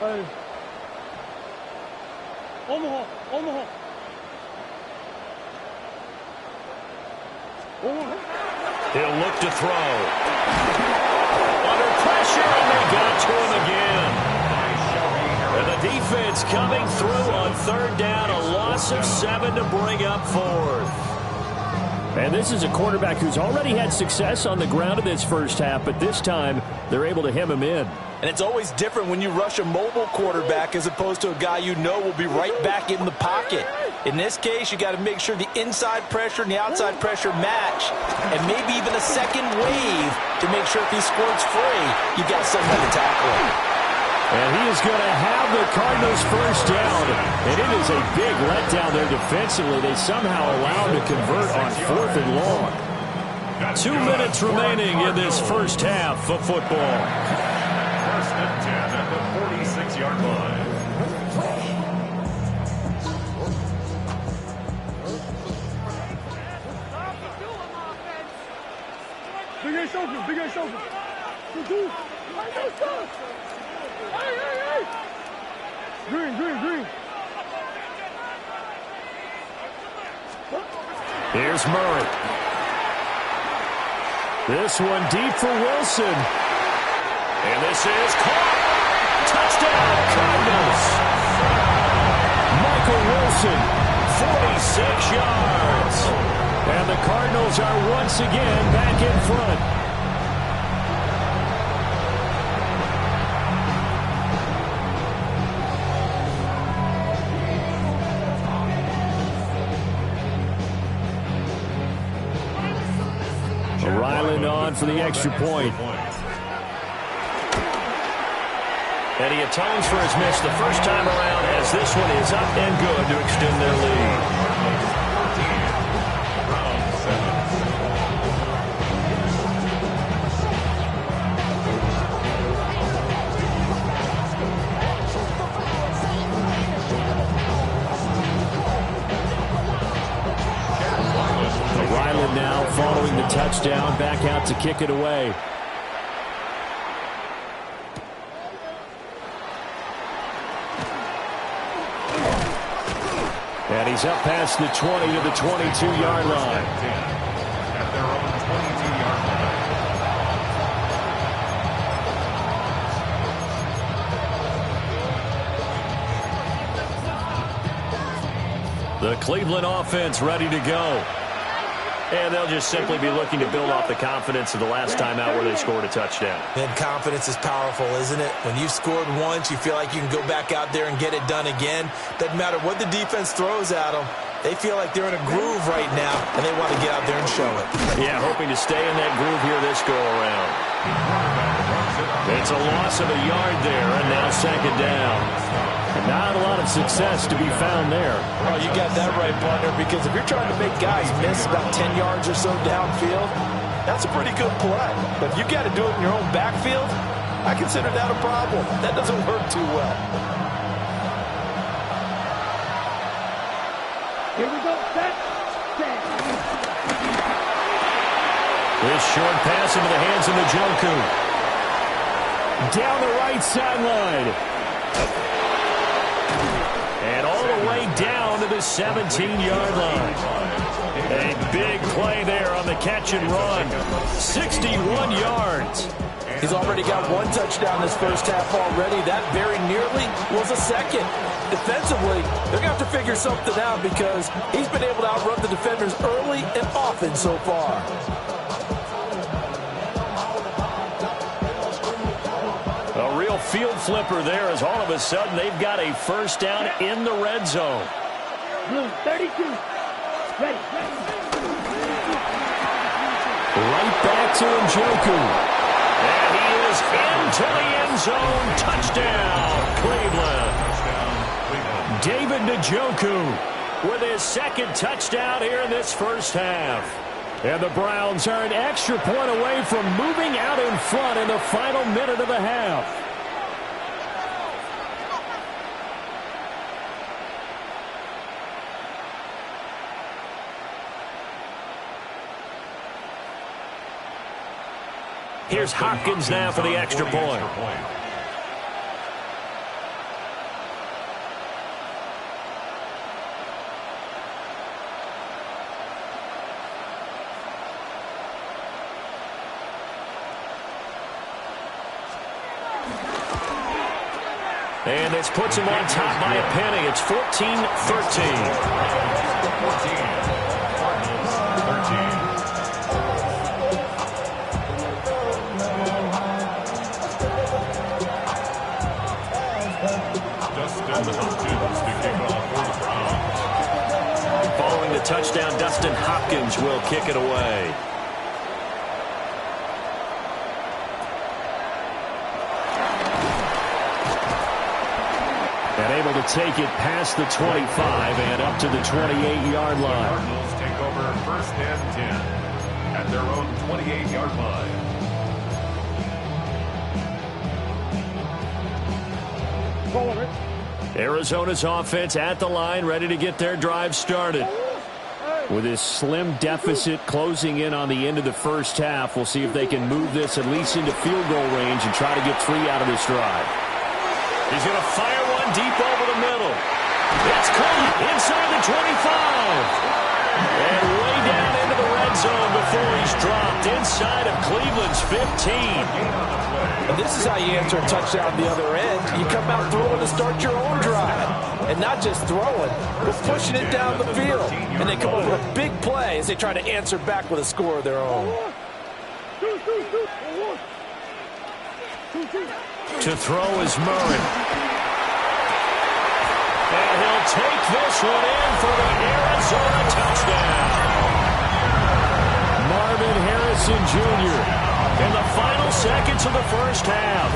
Hey. Omaha. Omaha. Omaha. He'll look to throw. Under pressure, and they got to him again. And the defense coming through on third down, a loss of 7 to bring up fourth. And this is a quarterback who's already had success on the ground in this first half, but this time they're able to hem him in. And it's always different when you rush a mobile quarterback as opposed to a guy you know will be right back in the pocket. In this case, you got to make sure the inside pressure and the outside pressure match, and maybe even a second wave to make sure if he squirts free, you got someone to tackle him. And he is going to have the Cardinals first down. And it is a big letdown there defensively. They somehow allowed to convert on 4th and long. 2 minutes remaining in this first half of football. First and 10 at the 46-yard line. Big A shoulder. Big A shoulder. Hey. Green. Here's Murray. This one deep for Wilson. And this is caught. Touchdown, Cardinals. Michael Wilson, 46 yards. And the Cardinals are once again back in front. Ryland on for the extra point. And he atones for his miss the first time around as this one is up and good to extend their lead. Ryland now following the touchdown, back out to kick it away. And he's up past the 20 to the 22-yard line. At their own 22-yard line. The Cleveland offense ready to go. And they'll just simply be looking to build off the confidence of the last time out where they scored a touchdown. And confidence is powerful, isn't it? When you've scored once, you feel like you can go back out there and get it done again. Doesn't matter what the defense throws at them. They feel like they're in a groove right now, and they want to get out there and show it. Yeah, hoping to stay in that groove here this go-around. It's a loss of a yard there, and now second down. Not a lot of success to be found there. Oh, you got that right, partner, because if you're trying to make guys miss about 10 yards or so downfield, that's a pretty good play. But if you got to do it in your own backfield, I consider that a problem. That doesn't work too well. Here we go. Set. This short pass into the hands of Njoku. Down the right sideline. And all the way down to the 17-yard line. A big play there on the catch and run. 61 yards. He's already got one touchdown this first half already. That very nearly was a second. Defensively, they're going to have to figure something out because he's been able to outrun the defenders early and often so far. A real field flipper there as all of a sudden they've got a first down in the red zone. Blue, 32. Ready. Right back to Njoku. And he is into the end zone. Touchdown, Cleveland. David Njoku with his second touchdown here in this first half. And the Browns are an extra point away from moving out in front in the final minute of the half. Here's Hopkins now for the extra point. And this puts him on top by a penny. It's 14-13. 13. Dustin Hopkins to kick off for the Browns. Following the touchdown, Dustin Hopkins will kick it away. And able to take it past the 25 and up to the 28-yard line. The Cardinals take over first and 10 at their own 28-yard line. Arizona's offense at the line, ready to get their drive started. With this slim deficit closing in on the end of the first half, we'll see if they can move this at least into field goal range and try to get 3 out of this drive. He's going to fire one deep over the middle. It's caught inside the 25. And way down into the red zone before he's dropped inside of Cleveland's 15. And this is how you answer a touchdown the other end. You come out throwing to start your own drive. And not just throwing, but pushing it down the field. And they come up with a big play as they try to answer back with a score of their own. To throw is Murray. And he'll take this one in for the Arizona touchdown. Marvin Harrison Jr. in the final seconds of the first half.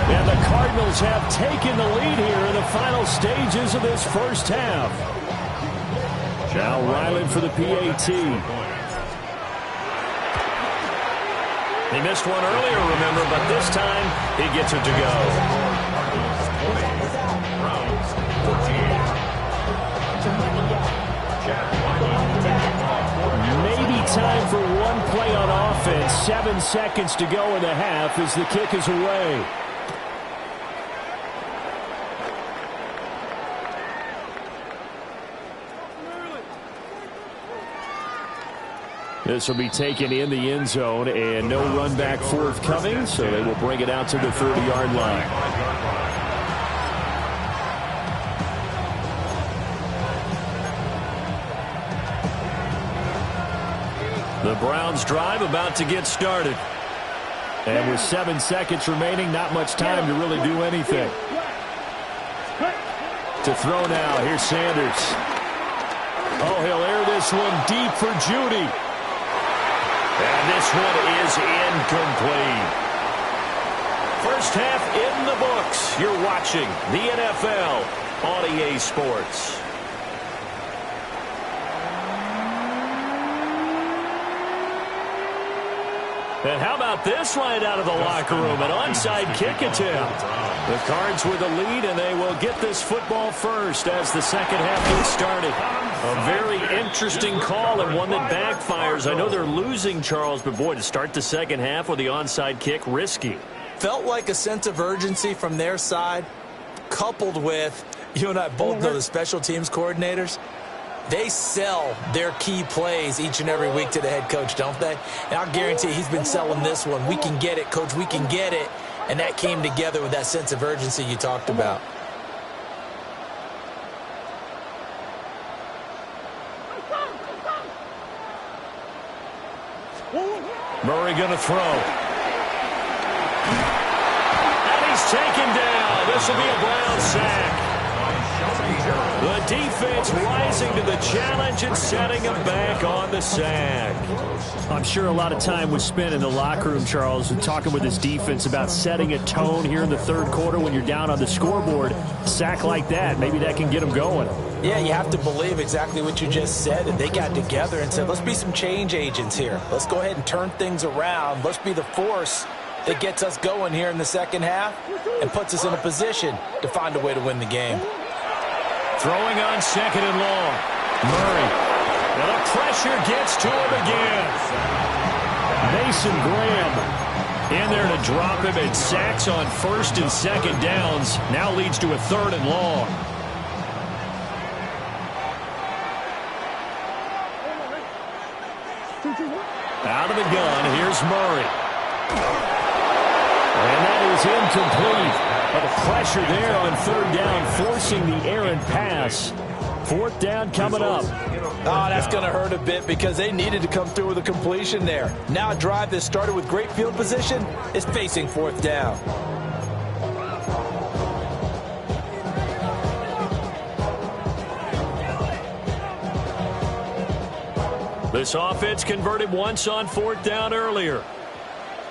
And the Cardinals have taken the lead here in the final stages of this first half. Now Ryland for the PAT. He missed one earlier, remember, but this time he gets it to go. Maybe time for one play on offense. 7 seconds to go in the half as the kick is away. This will be taken in the end zone, and no run back forthcoming, so they will bring it out to the 30-yard line. The Browns drive about to get started. And with 7 seconds remaining, not much time to really do anything. To throw now, here's Sanders. Oh, he'll air this one deep for Judy. And this one is incomplete. First half in the books. You're watching the NFL on EA Sports. And how about this right out of the locker room? An onside kick attempt. The Cards with the lead, and they will get this football first as the second half gets started. A very interesting call and one that backfires. I know they're losing, Charles, but boy, to start the second half with the onside kick, risky. Felt like a sense of urgency from their side, coupled with, you and I both know the special teams coordinators. They sell their key plays each and every week to the head coach, don't they? And I'll guarantee he's been selling this one. We can get it, coach, we can get it. And that came together with that sense of urgency you talked about. Murray going to throw. And he's taken down. This will be a Brown sack. The defense rising to the challenge and setting him back on the sack. I'm sure a lot of time was spent in the locker room, Charles, talking with his defense about setting a tone here in the third quarter when you're down on the scoreboard. Sack like that, maybe that can get them going. Yeah, you have to believe exactly what you just said. And they got together and said, let's be some change agents here. Let's go ahead and turn things around. Let's be the force that gets us going here in the second half and puts us in a position to find a way to win the game. Throwing on second and long. Murray. And the pressure gets to him again. Mason Graham in there to drop him, and sacks on first and second downs. Now leads to a third and long. Out of the gun, here's Murray. And that is incomplete. Well, the pressure there on third down, forcing the errant pass. Fourth down coming up. Oh, that's going to hurt a bit because they needed to come through with a completion there. Now a drive that started with great field position is facing fourth down. This offense converted once on fourth down earlier.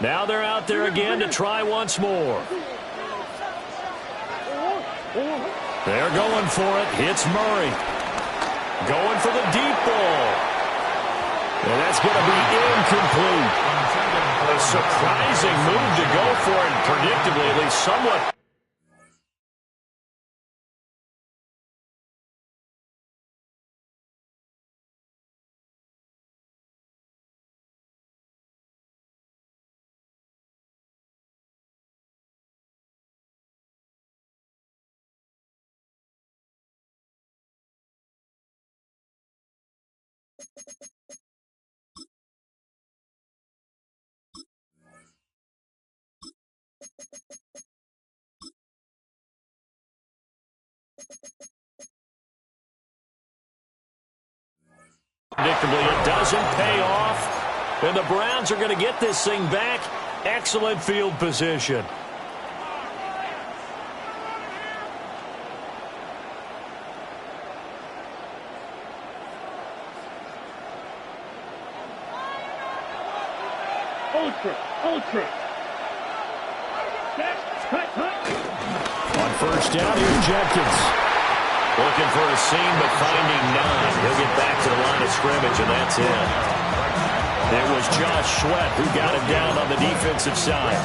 Now they're out there again to try once more. They're going for it. Hits Murray. Going for the deep ball. And that's going to be incomplete. A surprising move to go for it, predictably, at least somewhat. Predictably, it doesn't pay off. And the Browns are going to get this thing back. Excellent field position. Ultra. On first down, here's Jenkins. Looking for a seam, but finding none. He'll get back to the line of scrimmage, and that's it. It was Josh Sweat who got him down on the defensive side.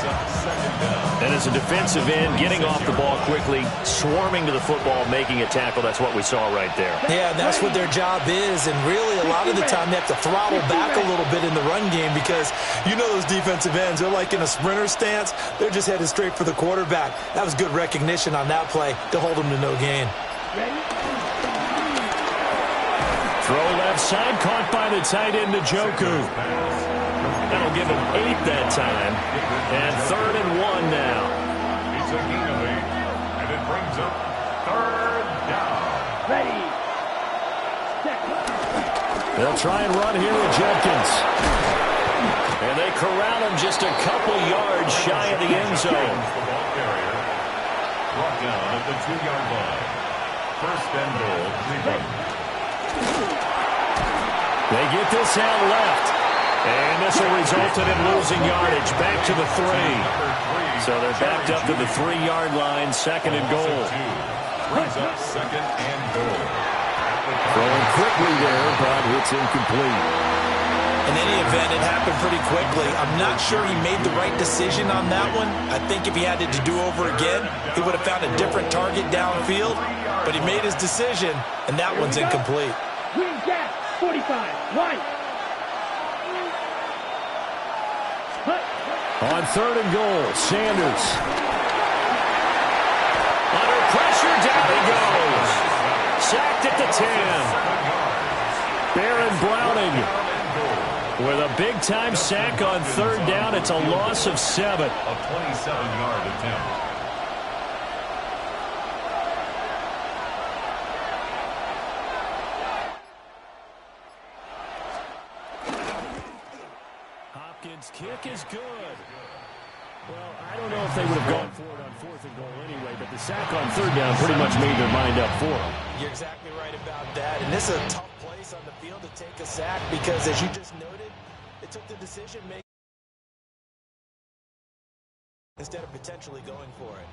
And as a defensive end, getting off the ball quickly, swarming to the football, making a tackle, that's what we saw right there. Yeah, that's what their job is, and really a lot of the time they have to throttle back a little bit in the run game because you know those defensive ends, they're like in a sprinter stance. They're just headed straight for the quarterback. That was good recognition on that play to hold them to no gain. Throw left side, caught by the tight end, Njoku. That'll give him 8 that time. And 3rd and 1 now. He's a gain of 8, and it brings up 3rd down. Ready. They'll try and run here with Jenkins. And they corral him just a couple yards shy of the end zone. The ball carrier brought down at the 2-yard line. First and goal, Cleveland. They get this out left. And this will result in him losing yardage. Back to the 3. So they're backed up to the 3-yard line. 2nd and goal. Brings up 2nd and goal. Throwing quickly there, but it's incomplete. In any event, it happened pretty quickly. I'm not sure he made the right decision on that one. I think if he had it to do over again, he would have found a different target downfield. But he made his decision, and that one's incomplete. Green gap, 45, right. On 3rd and goal, Sanders. Under pressure, down he goes. Sacked at the 10. Baron Browning with a big-time sack on 3rd down. It's a loss of 7. A 27-yard attempt. Hopkins' kick is good. Well, I don't know if they would have gone for it on 4th and goal anyway, but the sack on 3rd down pretty much made their mind up for them. You're exactly right about that. And this is a tough place on the field to take a sack because, as you just noted, it took the decision making instead of potentially going for it.